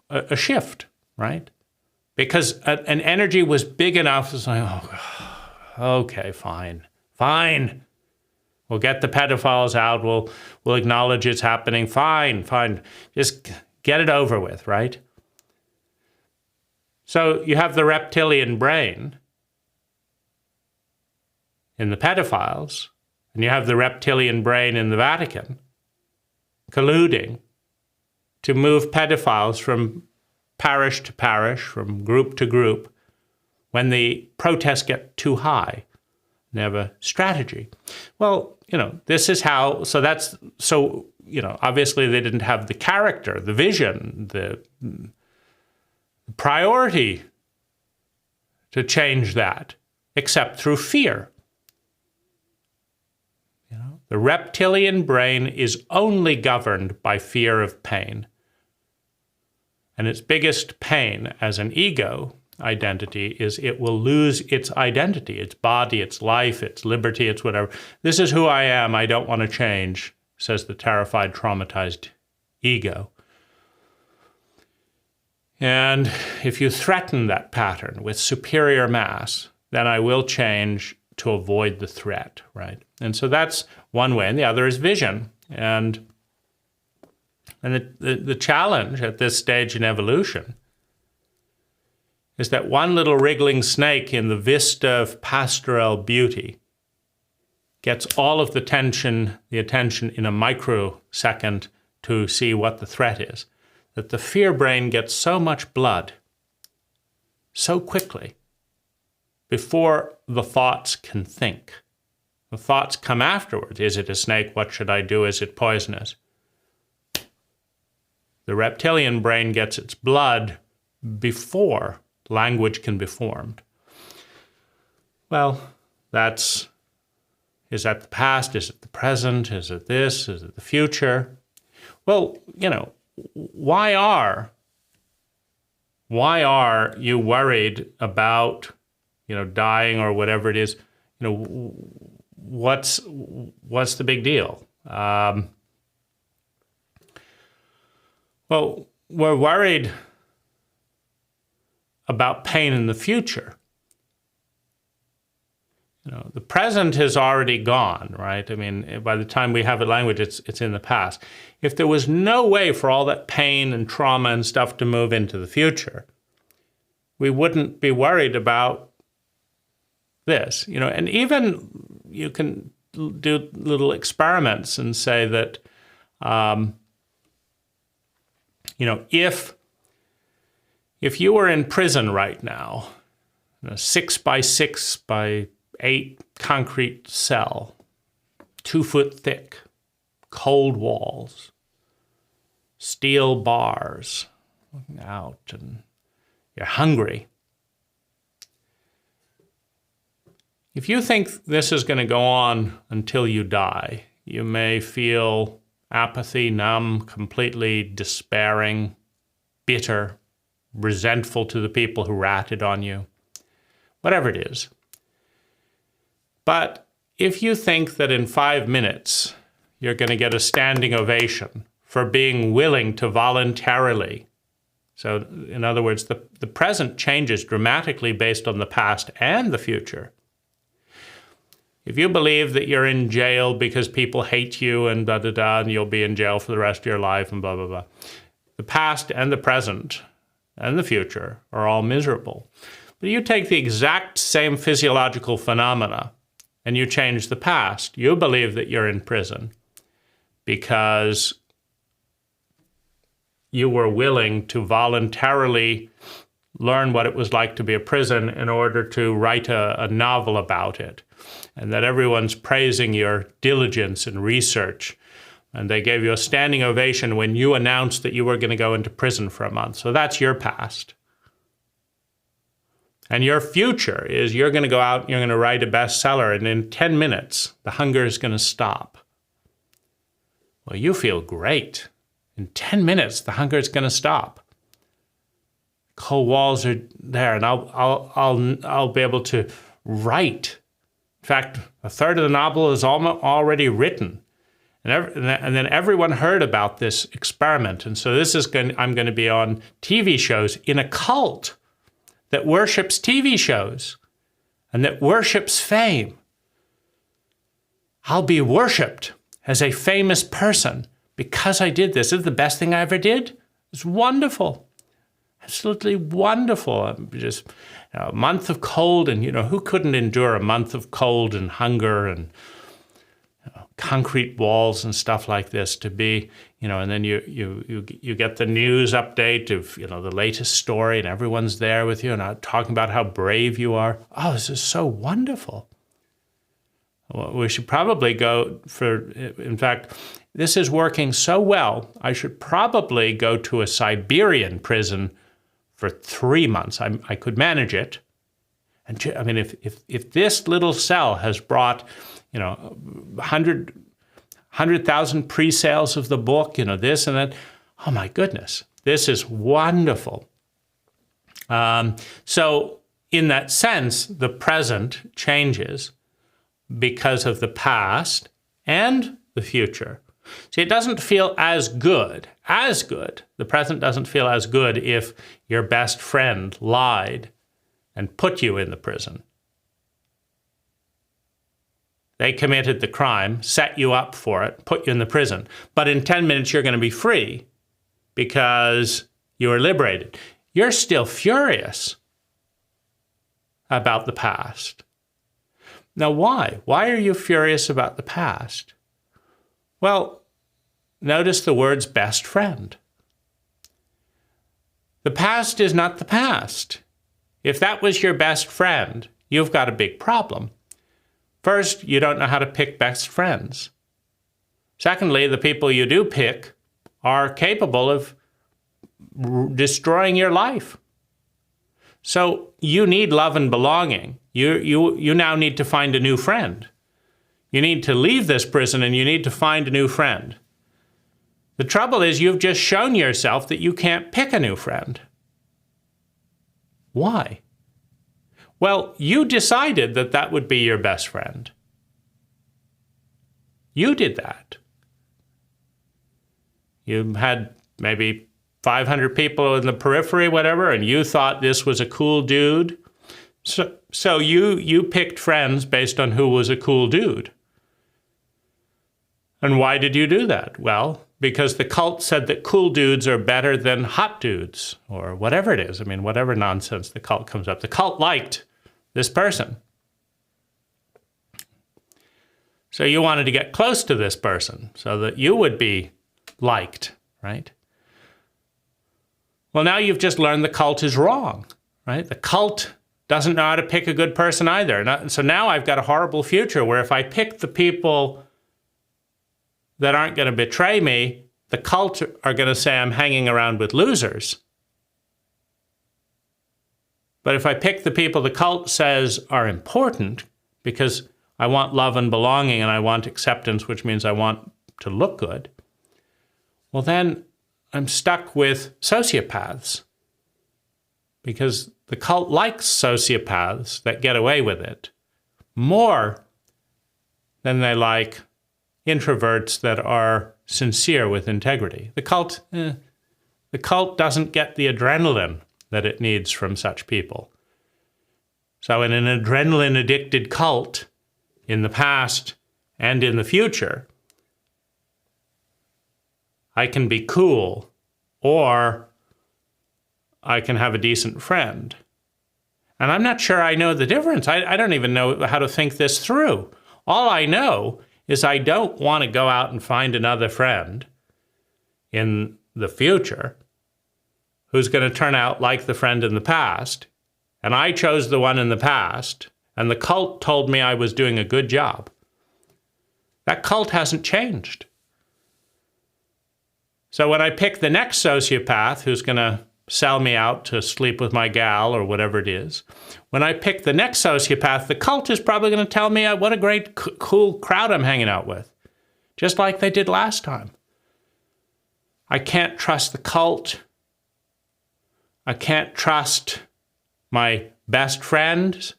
a shift, right? Because an energy was big enough. It's like, okay, fine. We'll get the pedophiles out. We'll acknowledge it's happening. Fine. Just get it over with, right? So you have the reptilian brain in the pedophiles, and you have the reptilian brain in the Vatican colluding to move pedophiles from parish to parish, from group to group, when the protests get too high. They have a strategy. Well, this is how, obviously they didn't have the character, the vision, the priority to change that, except through fear. The reptilian brain is only governed by fear of pain. And its biggest pain as an ego identity is it will lose its identity, its body, its life, its liberty, its whatever. This is who I am. I don't want to change, says the terrified, traumatized ego. And if you threaten that pattern with superior mass, then I will change to avoid the threat, right? And so that's one way. And the other is vision. And the challenge at this stage in evolution is that one little wriggling snake in the vista of pastoral beauty gets all of the attention in a microsecond to see what the threat is, that the fear brain gets so much blood so quickly before the thoughts can think. The thoughts come afterwards. Is it a snake? What should I do? Is it poisonous? The reptilian brain gets its blood before language can be formed. Well, is that the past? Is it the present? Is it this? Is it the future? Well, why are you worried about, dying or whatever it is? What's the big deal? Well, we're worried about pain in the future. The present is already gone, right? I mean, by the time we have a language, it's in the past. If there was no way for all that pain and trauma and stuff to move into the future, we wouldn't be worried about this, and even you can do little experiments and say that, if you were in prison right now, 6 by 6 by 8 concrete cell, 2 foot thick, cold walls, steel bars looking out, and you're hungry. If you think this is going to go on until you die, you may feel apathy, numb, completely despairing, bitter, resentful to the people who ratted on you, whatever it is. But if you think that in 5 minutes you're going to get a standing ovation for being willing to voluntarily, so in other words, the present changes dramatically based on the past and the future. If you believe that you're in jail because people hate you and da-da-da, and you'll be in jail for the rest of your life and blah, blah, blah, the past and the present and the future are all miserable. But you take the exact same physiological phenomena and you change the past. You believe that you're in prison because you were willing to voluntarily learn what it was like to be a prison in order to write a novel about it, and that everyone's praising your diligence and research, and they gave you a standing ovation when you announced that you were going to go into prison for a month. So that's your past. And your future is you're going to go out, you're going to write a bestseller, and in 10 minutes, the hunger is going to stop. Well, you feel great. In 10 minutes, the hunger is going to stop. Cold walls are there, and I'll be able to write. In fact, a third of the novel is already written, and then everyone heard about this experiment, and so I'm going to be on TV shows in a cult that worships TV shows and that worships fame. I'll be worshipped as a famous person because I did this. This is the best thing I ever did. It's wonderful. Absolutely wonderful. Just a month of cold, and who couldn't endure a month of cold and hunger and concrete walls and stuff like this to be, and then you get the news update of the latest story, and everyone's there with you and talking about how brave you are. Oh, this is so wonderful. Well, we should probably go in fact, this is working so well, I should probably go to a Siberian prison for 3 months. I could manage it. And I mean, if this little cell has brought, 100,000 pre-sales of the book, this and that, oh my goodness, this is wonderful. So in that sense, the present changes because of the past and the future. See, it doesn't feel as good. The present doesn't feel as good if your best friend lied and put you in the prison. They committed the crime, set you up for it, put you in the prison. But in 10 minutes, you're going to be free because you were liberated. You're still furious about the past. Now, why? Why are you furious about the past? Well, notice the words best friend. The past is not the past. If that was your best friend, you've got a big problem. First, you don't know how to pick best friends. Secondly, the people you do pick are capable of destroying your life. So you need love and belonging. You now need to find a new friend. You need to leave this prison and you need to find a new friend. The trouble is you've just shown yourself that you can't pick a new friend. Why? Well, you decided that that would be your best friend. You did that. You had maybe 500 people in the periphery, whatever, and you thought this was a cool dude. So you picked friends based on who was a cool dude. And why did you do that? Well, because the cult said that cool dudes are better than hot dudes, or whatever it is. I mean, whatever nonsense the cult comes up. The cult liked this person. So you wanted to get close to this person so that you would be liked, right? Well, now you've just learned the cult is wrong, right? The cult doesn't know how to pick a good person either. So now I've got a horrible future where if I pick the people that aren't going to betray me, the cult are going to say I'm hanging around with losers. But if I pick the people the cult says are important because I want love and belonging and I want acceptance, which means I want to look good, well, then I'm stuck with sociopaths because the cult likes sociopaths that get away with it more than they like introverts that are sincere with integrity. The cult doesn't get the adrenaline that it needs from such people. So in an adrenaline-addicted cult, in the past and in the future, I can be cool, or I can have a decent friend. And I'm not sure I know the difference. I don't even know how to think this through. All I know is I don't want to go out and find another friend in the future who's going to turn out like the friend in the past. And I chose the one in the past, and the cult told me I was doing a good job. That cult hasn't changed. So when I pick the next sociopath who's going to sell me out to sleep with my gal or whatever it is, when I pick the next sociopath, the cult is probably going to tell me what a great, cool crowd I'm hanging out with, just like they did last time. I can't trust the cult. I can't trust my best friends.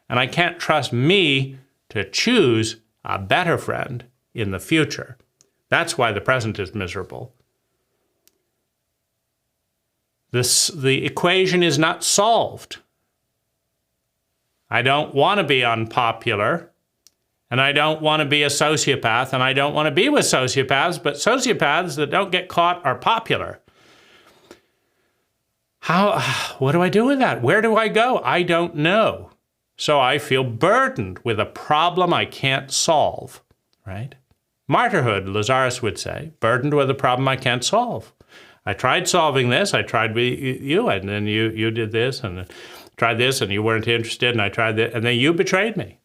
And I can't trust me to choose a better friend in the future. That's why the present is miserable. The equation is not solved. I don't want to be unpopular, and I don't want to be a sociopath, and I don't want to be with sociopaths, but sociopaths that don't get caught are popular. What do I do with that? Where do I go? I don't know. So I feel burdened with a problem I can't solve, right? Martyrhood, Lazaris would say, burdened with a problem I can't solve. I tried solving this, I tried with you, and then you did this, and tried this, and you weren't interested, and I tried that, and then you betrayed me.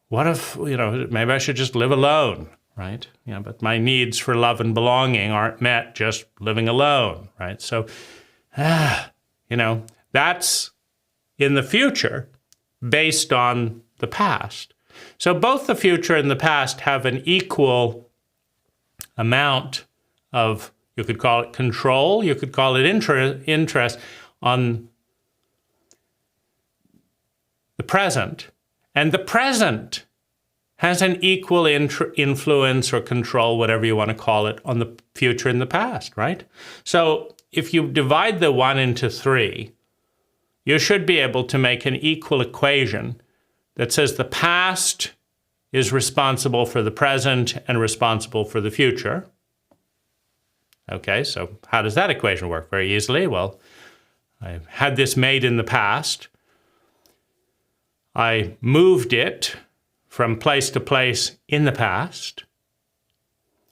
What if, maybe I should just live alone, right? But my needs for love and belonging aren't met just living alone, right? So, that's in the future based on the past. So both the future and the past have an equal amount of, you could call it control, you could call it interest on the present. And the present has an equal influence or control, whatever you want to call it, on the future and the past, right? So if you divide the 1 into 3, you should be able to make an equal equation that says the past is responsible for the present and responsible for the future. Okay, so how does that equation work? Very easily. Well, I had this made in the past. I moved it from place to place in the past.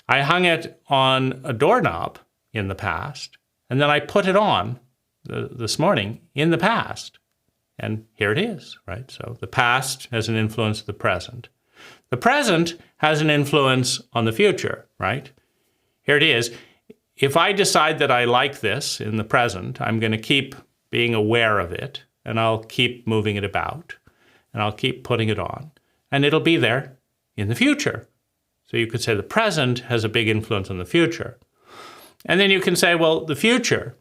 I hung it on a doorknob in the past, and then I put it on this morning in the past. And here it is, right? So the past has an influence on the present. The present has an influence on the future, right? Here it is. If I decide that I like this in the present, I'm going to keep being aware of it, and I'll keep moving it about, and I'll keep putting it on, and it'll be there in the future. So you could say the present has a big influence on the future. And then you can say, well, the future,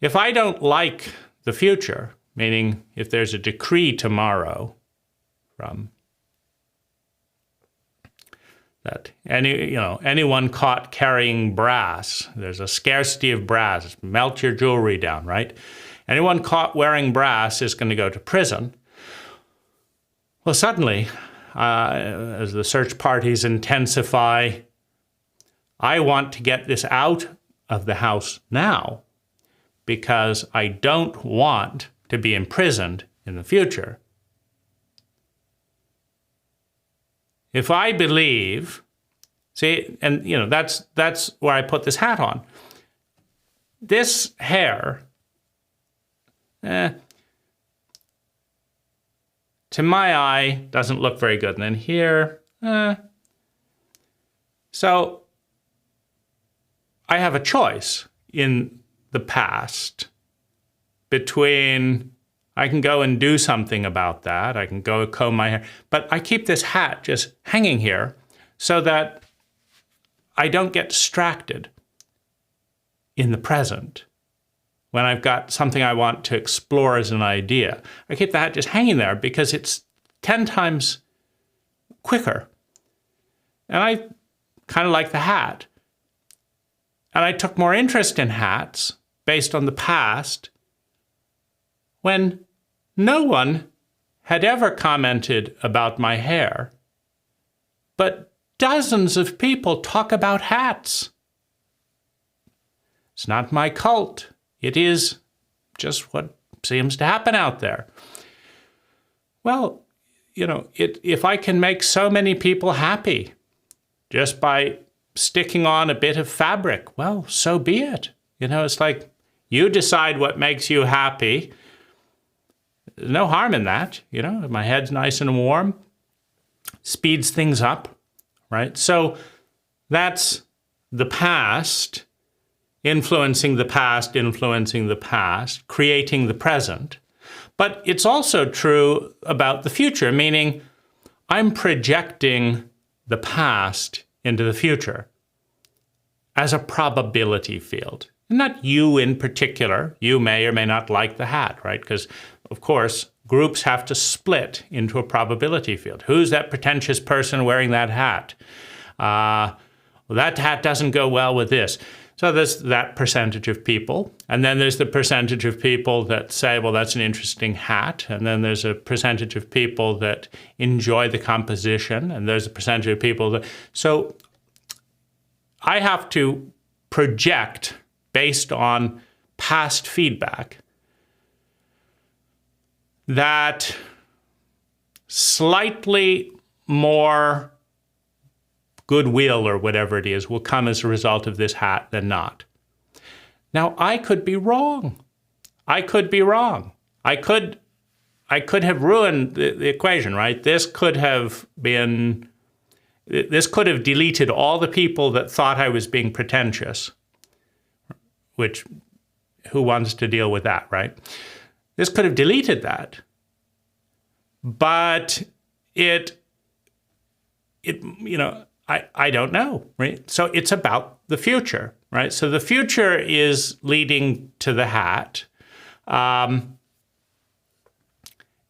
if I don't like the future, meaning if there's a decree tomorrow from that anyone caught carrying brass, there's a scarcity of brass, melt your jewelry down, right? Anyone caught wearing brass is going to go to prison. Well, suddenly, as the search parties intensify, I want to get this out of the house now because I don't want to be imprisoned in the future. If I believe, see, and that's where I put this hat on. This hair, to my eye, doesn't look very good. And then here, so I have a choice in the past between I can go and do something about that. I can go comb my hair. But I keep this hat just hanging here so that I don't get distracted in the present when I've got something I want to explore as an idea. I keep the hat just hanging there because it's 10 times quicker. And I kind of like the hat. And I took more interest in hats based on the past when no one had ever commented about my hair, but dozens of people talk about hats. It's not my cult. It is just what seems to happen out there. Well, if I can make so many people happy just by sticking on a bit of fabric, well, so be it. It's like you decide what makes you happy. There's no harm in that. My head's nice and warm, speeds things up, right? So that's the past, influencing the past, creating the present. But it's also true about the future, meaning I'm projecting the past into the future as a probability field. Not you in particular. You may or may not like the hat, right? Because, of course, groups have to split into a probability field. Who's that pretentious person wearing that hat? Well, that hat doesn't go well with this. So there's that percentage of people. And then there's the percentage of people that say, well, that's an interesting hat. And then there's a percentage of people that enjoy the composition. And there's a percentage of people that... So I have to project based on past feedback that slightly more goodwill or whatever it is will come as a result of this hat than not. Now, I could be wrong. I could have ruined the equation, right? This could have deleted all the people that thought I was being pretentious, which, who wants to deal with that, right? This could have deleted that, but I don't know, right? So it's about the future, right? So the future is leading to the hat, and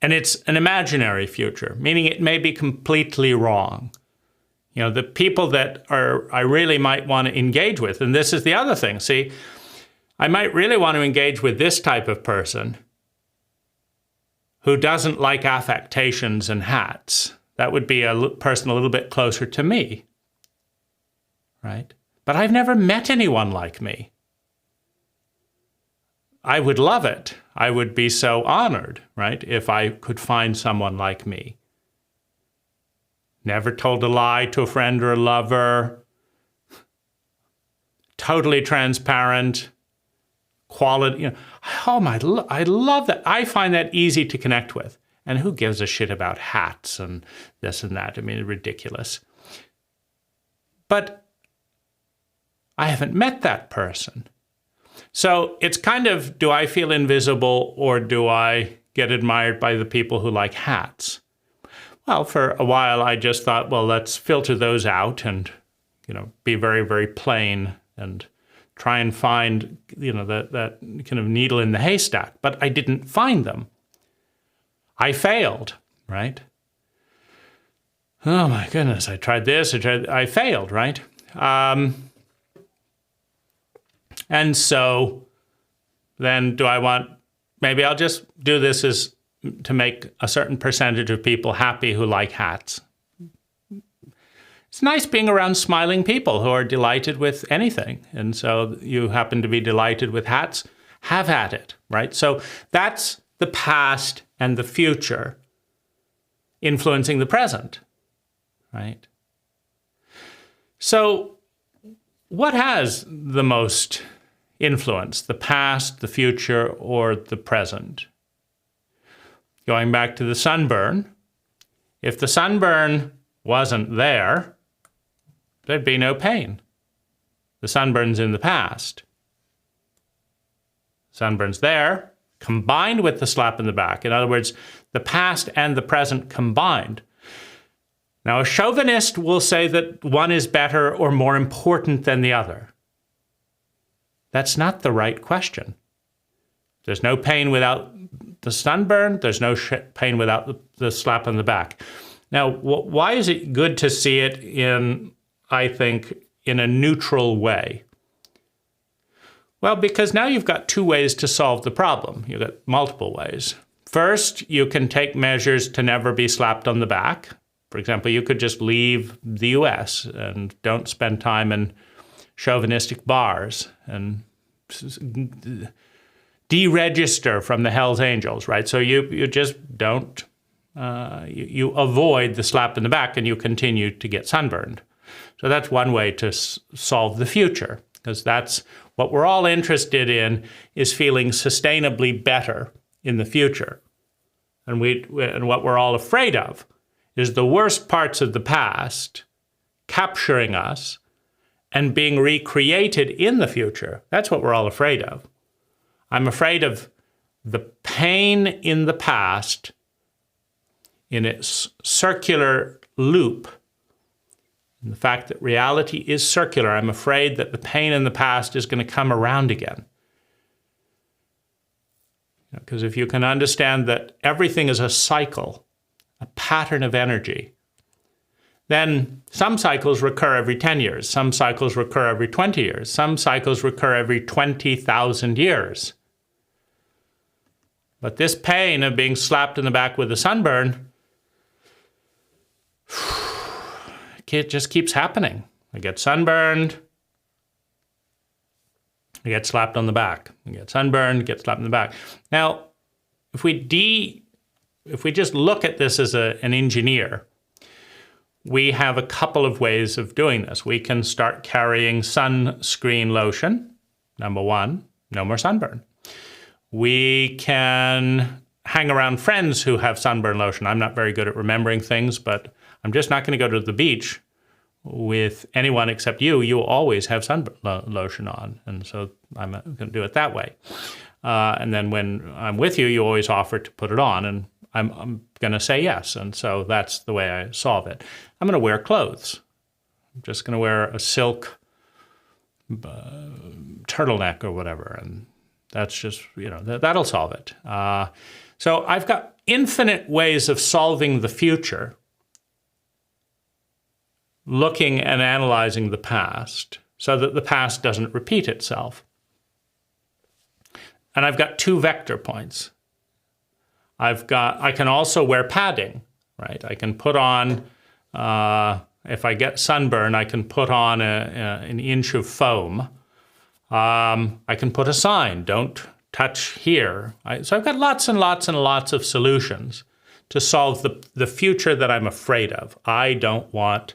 it's an imaginary future, meaning it may be completely wrong. The people that I really might want to engage with, and this is the other thing, see, I might really want to engage with this type of person who doesn't like affectations and hats. That would be a person a little bit closer to me, right? But I've never met anyone like me. I would love it. I would be so honored, right, if I could find someone like me. Never told a lie to a friend or a lover. Totally transparent. Quality, I love that. I find that easy to connect with. And who gives a shit about hats and this and that? I mean, it's ridiculous. But I haven't met that person. So it's kind of, do I feel invisible or do I get admired by the people who like hats? Well, for a while I just thought, well, let's filter those out and, be very, very plain and try and find, that kind of needle in the haystack. But I didn't find them. I failed, right? Oh my goodness, I tried this, I failed, right? And so then maybe I'll just do this as to make a certain percentage of people happy who like hats. It's nice being around smiling people who are delighted with anything. And so you happen to be delighted with hats, have at it, right? So that's the past and the future influencing the present, right? So what has the most influence, the past, the future, or the present? Going back to the sunburn, if the sunburn wasn't there, there'd be no pain. The sunburn's in the past. Sunburn's there, combined with the slap in the back. In other words, the past and the present combined. Now, a chauvinist will say that one is better or more important than the other. That's not the right question. There's no pain without the sunburn. There's no pain without the slap on the back. Now, why is it good to see it I think, in a neutral way? Well, because now you've got two ways to solve the problem. You've got multiple ways. First, you can take measures to never be slapped on the back. For example, you could just leave the US and don't spend time in chauvinistic bars and deregister from the Hells Angels, right? So you just don't, you avoid the slap in the back and you continue to get sunburned. So that's one way to solve the future, because that's what we're all interested in, is feeling sustainably better in the future. And what we're all afraid of is the worst parts of the past capturing us and being recreated in the future. That's what we're all afraid of. I'm afraid of the pain in the past in its circular loop. And the fact that reality is circular, I'm afraid that the pain in the past is going to come around again. Because if you can understand that everything is a cycle, a pattern of energy, then some cycles recur every 10 years, some cycles recur every 20 years, some cycles recur every 20,000 years. But this pain of being slapped in the back with a sunburn, it just keeps happening. I get sunburned, I get slapped on the back. I get sunburned, get slapped in the back. Now, if we just look at this as an engineer, we have a couple of ways of doing this. We can start carrying sunscreen lotion. Number one, no more sunburn. We can hang around friends who have sunburn lotion. I'm not very good at remembering things, but I'm just not going to go to the beach with anyone except you. You always have sunburn lotion on, and so I'm going to do it that way. And then when I'm with you, you always offer to put it on, and I'm going to say yes. And so that's the way I solve it. I'm going to wear clothes. I'm just going to wear a silk turtleneck or whatever, and that's just, that'll solve it. So I've got infinite ways of solving the future, looking and analyzing the past so that the past doesn't repeat itself. And I've got two vector points. I can also wear padding, right? I can put on, if I get sunburn, I can put on an inch of foam. I can put a sign, don't touch here. So I've got lots and lots and lots of solutions to solve the future that I'm afraid of. I don't want,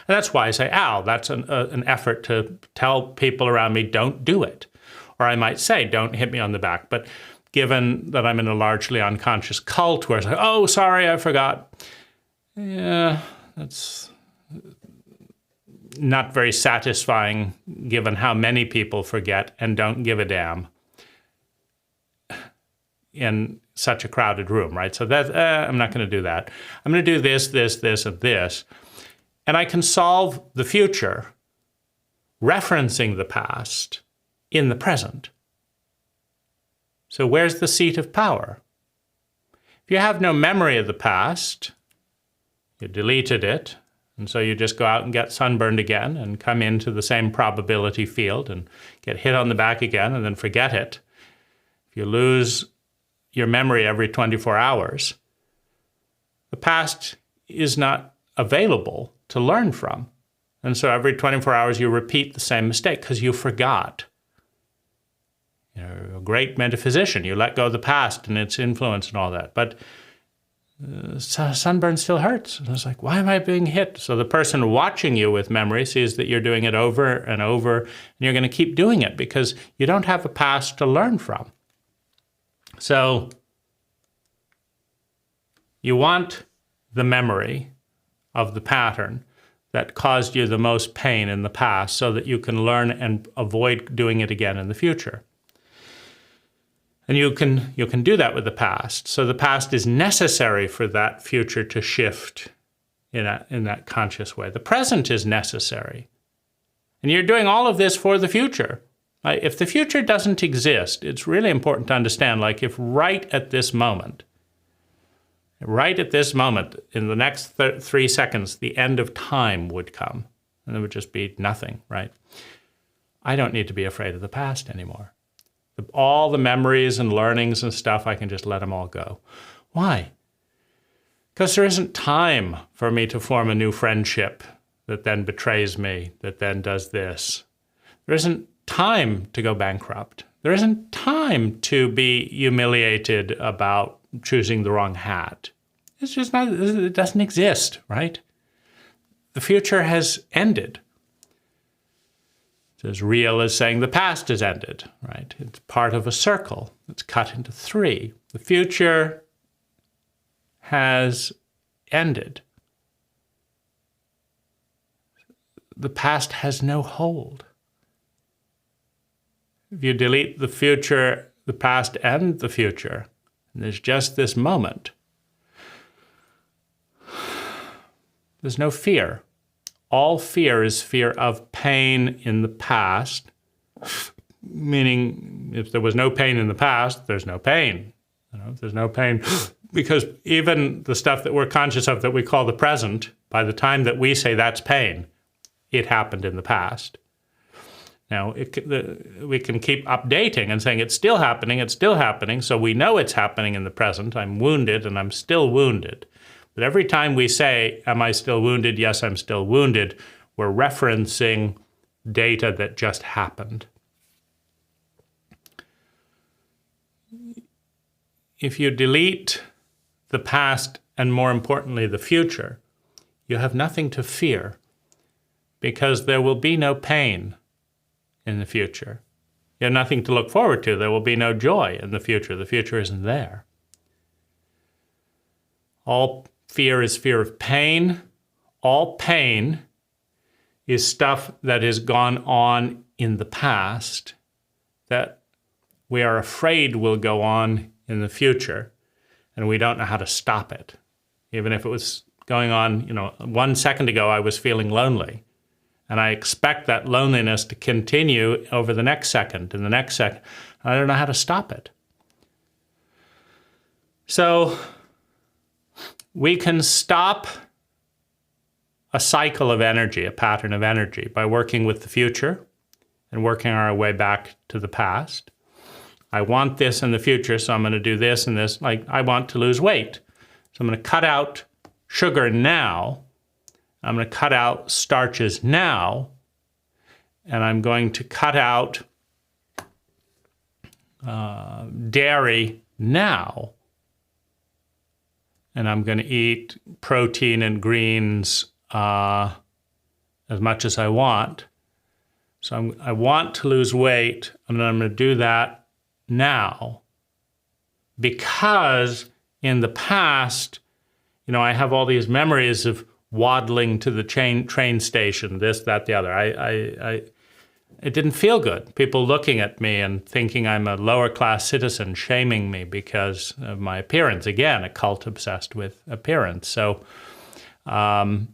and that's why I say, that's an effort to tell people around me, don't do it. Or I might say, don't hit me on the back. But given that I'm in a largely unconscious cult where it's like, oh, sorry, I forgot. Yeah, not very satisfying given how many people forget and don't give a damn in such a crowded room, right? So that I'm not going to do that. I'm going to do this, this, this, and this. And I can solve the future referencing the past in the present. So where's the seat of power? If you have no memory of the past, you deleted it, and so you just go out and get sunburned again and come into the same probability field and get hit on the back again and then forget it. If you lose your memory every 24 hours, the past is not available to learn from. And so every 24 hours you repeat the same mistake because you forgot. You're a great metaphysician. You let go of the past and its influence and all that. But sunburn still hurts. And it's like, why am I being hit? So the person watching you with memory sees that you're doing it over and over, and you're going to keep doing it because you don't have a past to learn from. So you want the memory of the pattern that caused you the most pain in the past so that you can learn and avoid doing it again in the future. And you can do that with the past. So the past is necessary for that future to shift in that conscious way. The present is necessary. And you're doing all of this for the future. If the future doesn't exist, it's really important to understand, like if right at this moment, in the next 3 seconds, the end of time would come, and there would just be nothing, right? I don't need to be afraid of the past anymore. All the memories and learnings and stuff, I can just let them all go. Why? Because there isn't time for me to form a new friendship that then betrays me, that then does this. There isn't time to go bankrupt. There isn't time to be humiliated about choosing the wrong hat. It's just not, it doesn't exist, right? The future has ended. It's as real as saying the past has ended, right? It's part of a circle. It's cut into 3. The future has ended. The past has no hold. If you delete the future, the past and the future, and there's just this moment, there's no fear. All fear is fear of pain in the past, meaning if there was no pain in the past, there's no pain. If there's no pain, because even the stuff that we're conscious of that we call the present, by the time that we say that's pain, it happened in the past. Now, we can keep updating and saying it's still happening, so we know it's happening in the present. I'm wounded and I'm still wounded. But every time we say, am I still wounded? Yes, I'm still wounded. We're referencing data that just happened. If you delete the past and, more importantly, the future, you have nothing to fear because there will be no pain in the future. You have nothing to look forward to. There will be no joy in the future. The future isn't there. All fear is fear of pain. All pain is stuff that has gone on in the past that we are afraid will go on in the future, and we don't know how to stop it. Even if it was going on, 1 second ago I was feeling lonely, and I expect that loneliness to continue over the next second and the next second. I don't know how to stop it. So we can stop a cycle of energy, a pattern of energy, by working with the future and working our way back to the past. I want this in the future, so I'm going to do this and this. Like, I want to lose weight, so I'm going to cut out sugar now. I'm going to cut out starches now, and I'm going to cut out dairy now. And I'm going to eat protein and greens as much as I want. So I want to lose weight, and I'm going to do that now. Because in the past, I have all these memories of waddling to the train station, this, that, the other. It didn't feel good. People looking at me and thinking I'm a lower class citizen, shaming me because of my appearance. Again, a cult obsessed with appearance. So, I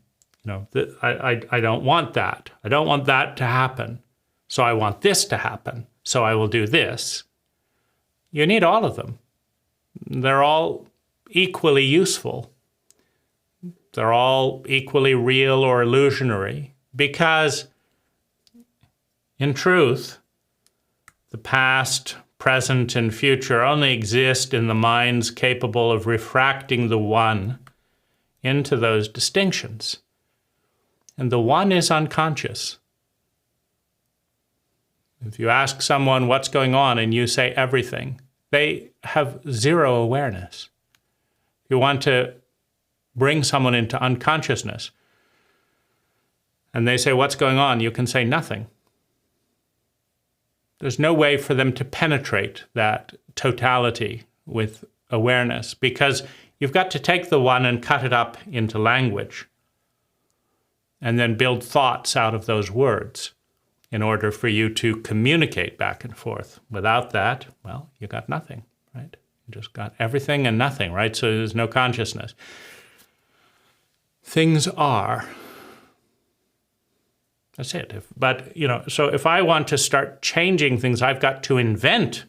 don't want that. I don't want that to happen. So I want this to happen. So I will do this. You need all of them. They're all equally useful. They're all equally real or illusionary, because in truth, the past, present, and future only exist in the minds capable of refracting the one into those distinctions. And the one is unconscious. If you ask someone what's going on and you say everything, they have zero awareness. If you want to bring someone into unconsciousness and they say, what's going on? You can say nothing. There's no way for them to penetrate that totality with awareness, because you've got to take the one and cut it up into language and then build thoughts out of those words in order for you to communicate back and forth. Without that, well, you got nothing, right? You just got everything and nothing, right? So there's no consciousness. Things are. That's it. So if I want to start changing things, I've got to invent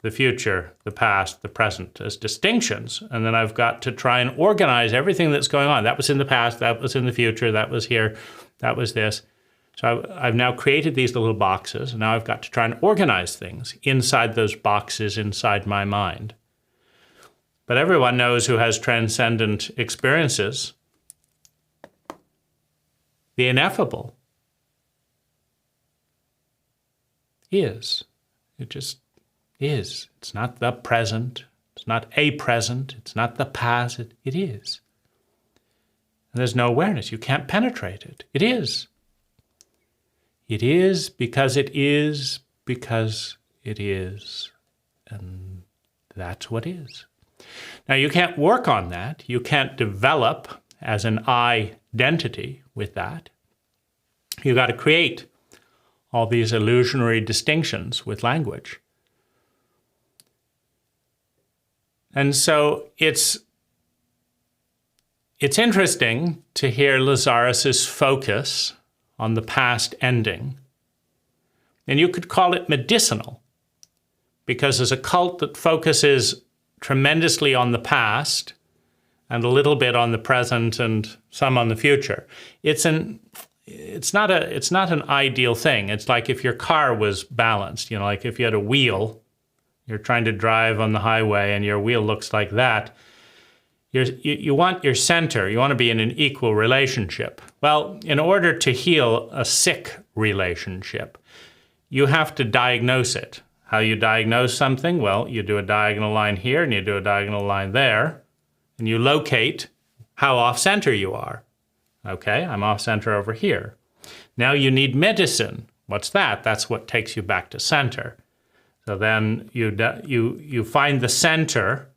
the future, the past, the present as distinctions. And then I've got to try and organize everything that's going on. That was in the past, that was in the future, that was here, that was this. So I've now created these little boxes, and now I've got to try and organize things inside those boxes, inside my mind. But everyone knows, who has transcendent experiences, the ineffable is. It just is. It's not the present. It's not a present. It's not the past. It is. And there's no awareness. You can't penetrate it. It is. It is because it is because it is. And that's what is. Now, you can't work on that. You can't develop as an identity with that. You got to create all these illusionary distinctions with language. And so it's interesting to hear Lazaris's focus on the past ending. And you could call it medicinal, because as a cult that focuses tremendously on the past and a little bit on the present and some on the future, it's not an ideal thing. It's like if your car was balanced, like if you had a wheel, you're trying to drive on the highway and your wheel looks like that. You want your center, you want to be in an equal relationship. Well, in order to heal a sick relationship, you have to diagnose it. How you diagnose something? Well, you do a diagonal line here and you do a diagonal line there, and you locate how off-center you are. Okay, I'm off-center over here. Now you need medicine. What's that? That's what takes you back to center. So then you find the center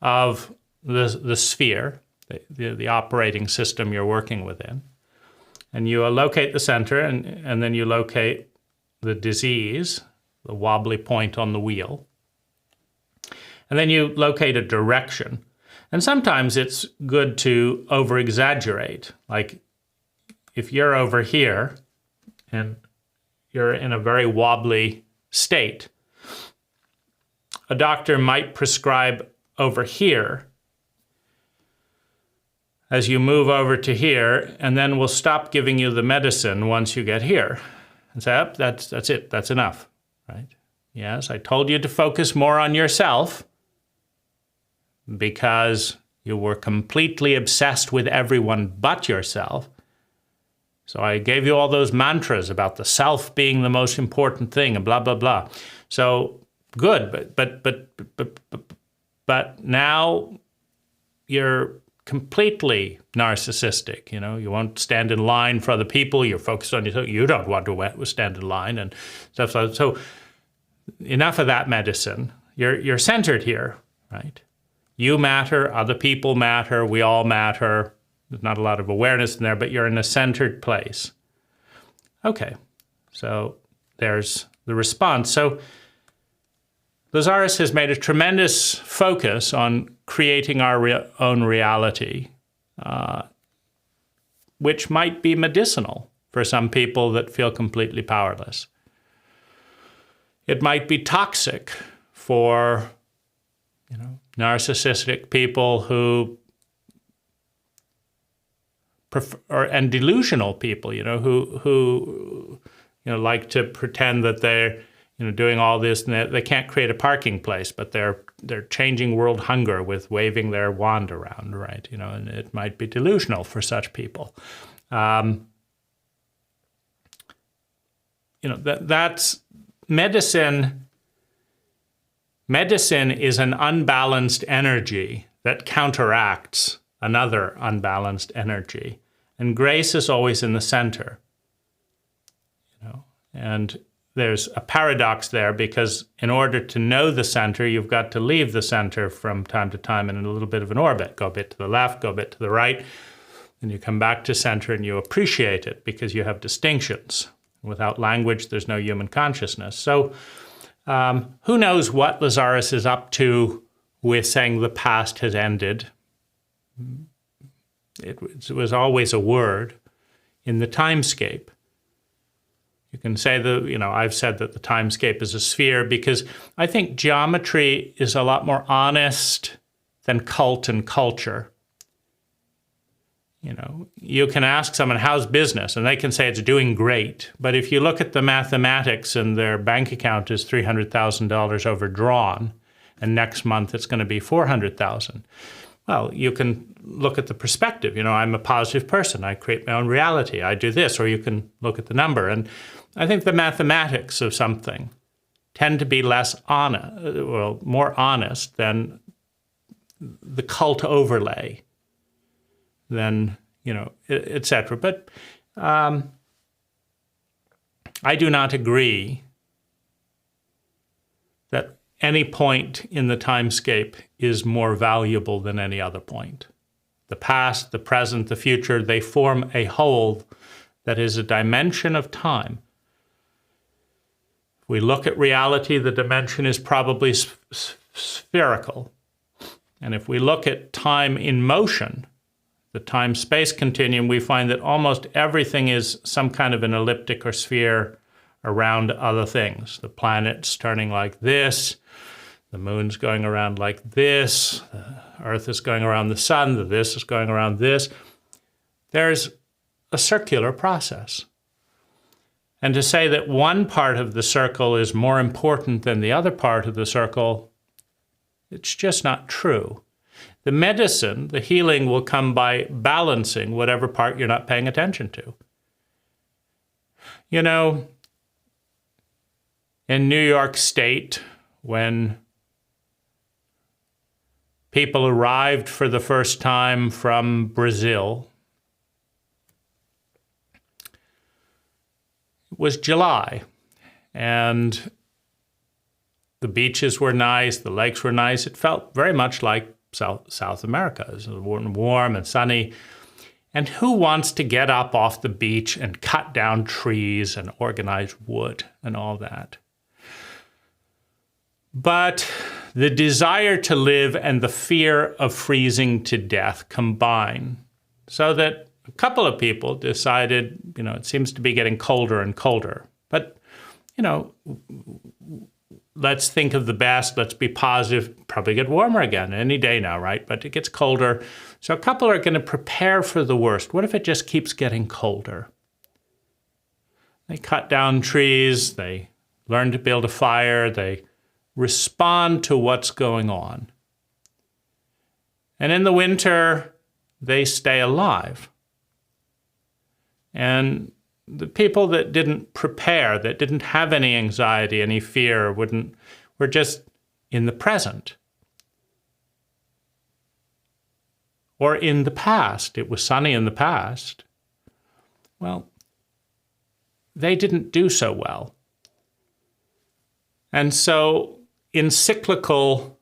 of the sphere, the operating system you're working within. And you locate the center, and then you locate the disease, the wobbly point on the wheel. And then you locate a direction. And sometimes it's good to over-exaggerate. Like if you're over here and you're in a very wobbly state, a doctor might prescribe over here as you move over to here, and then we'll stop giving you the medicine once you get here. And say, oh, that's it, that's enough, right? Yes, I told you to focus more on yourself because you were completely obsessed with everyone but yourself. So I gave you all those mantras about the self being the most important thing and blah, blah, blah. So good, but now you're completely narcissistic. You won't stand in line for other people. You're focused on yourself. You don't want to stand in line and stuff. So enough of that medicine. You're centered here, right? You matter, other people matter, we all matter. There's not a lot of awareness in there, but you're in a centered place. Okay, so there's the response. So Lazaris has made a tremendous focus on creating our own reality, which might be medicinal for some people that feel completely powerless. It might be toxic for, narcissistic people who prefer, and delusional people, who like to pretend that they're, doing all this, and they can't create a parking place, but they're changing world hunger with waving their wand around, right? And it might be delusional for such people. That's medicine. Medicine is an unbalanced energy that counteracts another unbalanced energy, and grace is always in the center. And there's a paradox there, because in order to know the center, you've got to leave the center from time to time in a little bit of an orbit. Go a bit to the left, go a bit to the right, and you come back to center and you appreciate it because you have distinctions. Without language, there's no human consciousness. So who knows what Lazaris is up to with saying the past has ended. It was always a word in the timescape. You can say I've said that the timescape is a sphere because I think geometry is a lot more honest than cult and culture. You can ask someone, how's business? And they can say it's doing great. But if you look at the mathematics and their bank account is $300,000 overdrawn, and next month it's going to be $400,000. Well, you can look at the perspective. I'm a positive person. I create my own reality. I do this. Or you can look at the number. And I think the mathematics of something tend to be more honest than the cult overlay, than, etc. But I do not agree that any point in the timescape is more valuable than any other point. The past, the present, the future, they form a whole that is a dimension of time. If we look at reality, the dimension is probably spherical. And if we look at time in motion, the time-space continuum, we find that almost everything is some kind of an elliptic or sphere around other things. The planet's turning like this, the moon's going around like this, the Earth is going around the sun, the this is going around this. There's a circular process. And to say that one part of the circle is more important than the other part of the circle, it's just not true. The medicine, the healing, will come by balancing whatever part you're not paying attention to. In New York State, when people arrived for the first time from Brazil, it was July, and the beaches were nice, the lakes were nice. It felt very much like South America. It was warm and sunny. And who wants to get up off the beach and cut down trees and organize wood and all that? But the desire to live and the fear of freezing to death combine, so that a couple of people decided, it seems to be getting colder and colder. But, let's think of the best. Let's be positive. Probably get warmer again any day now, right? But it gets colder. So a couple are going to prepare for the worst. What if it just keeps getting colder? They cut down trees. They learn to build a fire. They respond to what's going on. And in the winter, they stay alive. And the people that didn't prepare, that didn't have any anxiety, any fear, were just in the present. Or in the past. It was sunny in the past. Well, they didn't do so well. And so in cyclical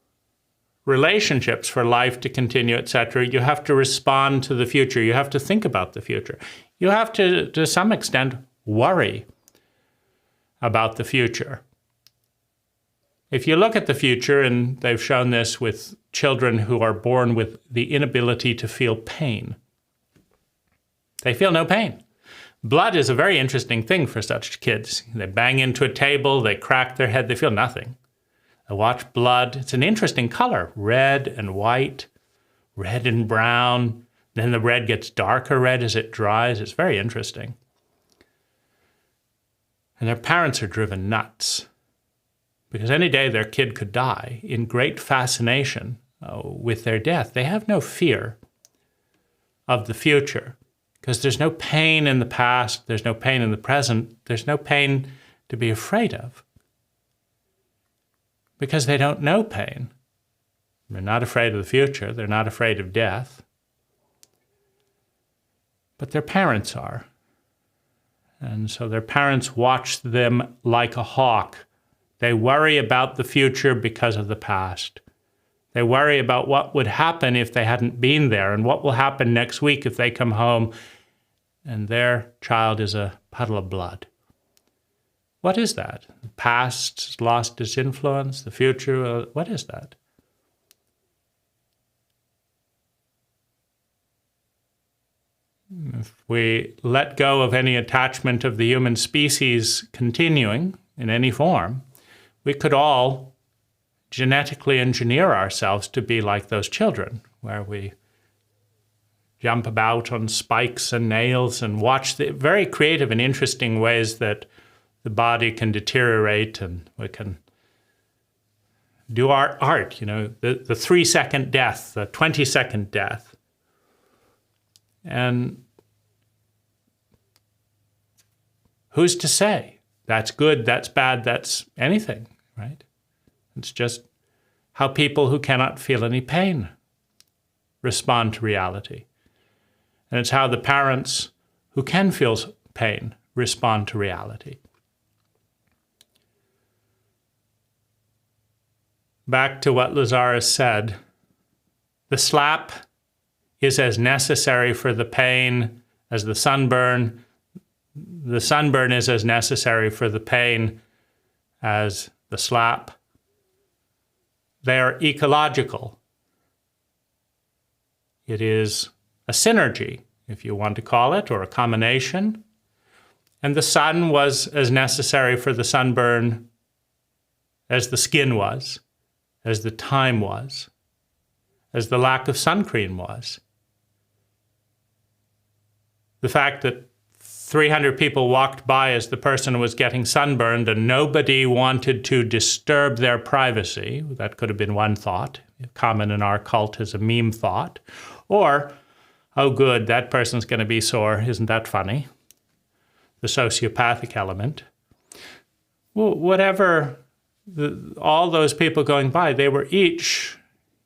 relationships, for life to continue, etc., you have to respond to the future. You have to think about the future. You have to some extent, worry about the future. If you look at the future, and they've shown this with children who are born with the inability to feel pain. They feel no pain. Blood is a very interesting thing for such kids. They bang into a table, they crack their head, they feel nothing. They watch blood. It's an interesting color, red and white, red and brown. Then the red gets darker red as it dries. It's very interesting. And their parents are driven nuts because any day their kid could die in great fascination with their death. They have no fear of the future because there's no pain in the past, there's no pain in the present, there's no pain to be afraid of because they don't know pain. They're not afraid of the future, they're not afraid of death, but their parents are. And so their parents watch them like a hawk. They worry about the future because of the past. They worry about what would happen if they hadn't been there and what will happen next week if they come home and their child is a puddle of blood. What is that? The past has lost its influence, the future, what is that? If we let go of any attachment of the human species continuing in any form, we could all genetically engineer ourselves to be like those children, where we jump about on spikes and nails and watch the very creative and interesting ways that the body can deteriorate, and we can do our art, the 3-second death, the 20-second death. And who's to say that's good, that's bad, that's anything, right? It's just how people who cannot feel any pain respond to reality. And it's how the parents who can feel pain respond to reality. Back to what Lazaris said, the slap is as necessary for the pain as the sunburn. The sunburn is as necessary for the pain as the slap. They are ecological. It is a synergy, if you want to call it, or a combination. And the sun was as necessary for the sunburn as the skin was, as the time was, as the lack of sun cream was. The fact that 300 people walked by as the person was getting sunburned and nobody wanted to disturb their privacy, that could have been one thought, common in our cult as a meme thought. Or, oh good, that person's going to be sore, isn't that funny? The sociopathic element. Well, whatever, all those people going by, they were each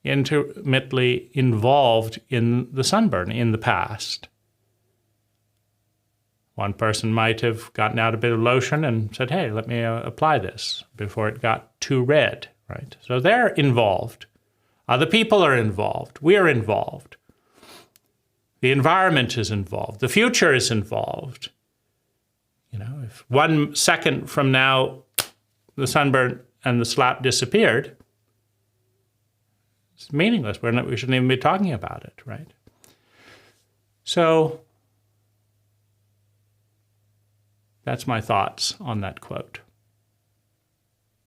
intimately involved in the sunburn in the past. One person might have gotten out a bit of lotion and said, hey, let me apply this before it got too red, right? So they're involved. Other people are involved. We are involved. The environment is involved. The future is involved. If 1 second from now the sunburn and the slap disappeared, it's meaningless. We shouldn't even be talking about it, right? So that's my thoughts on that quote.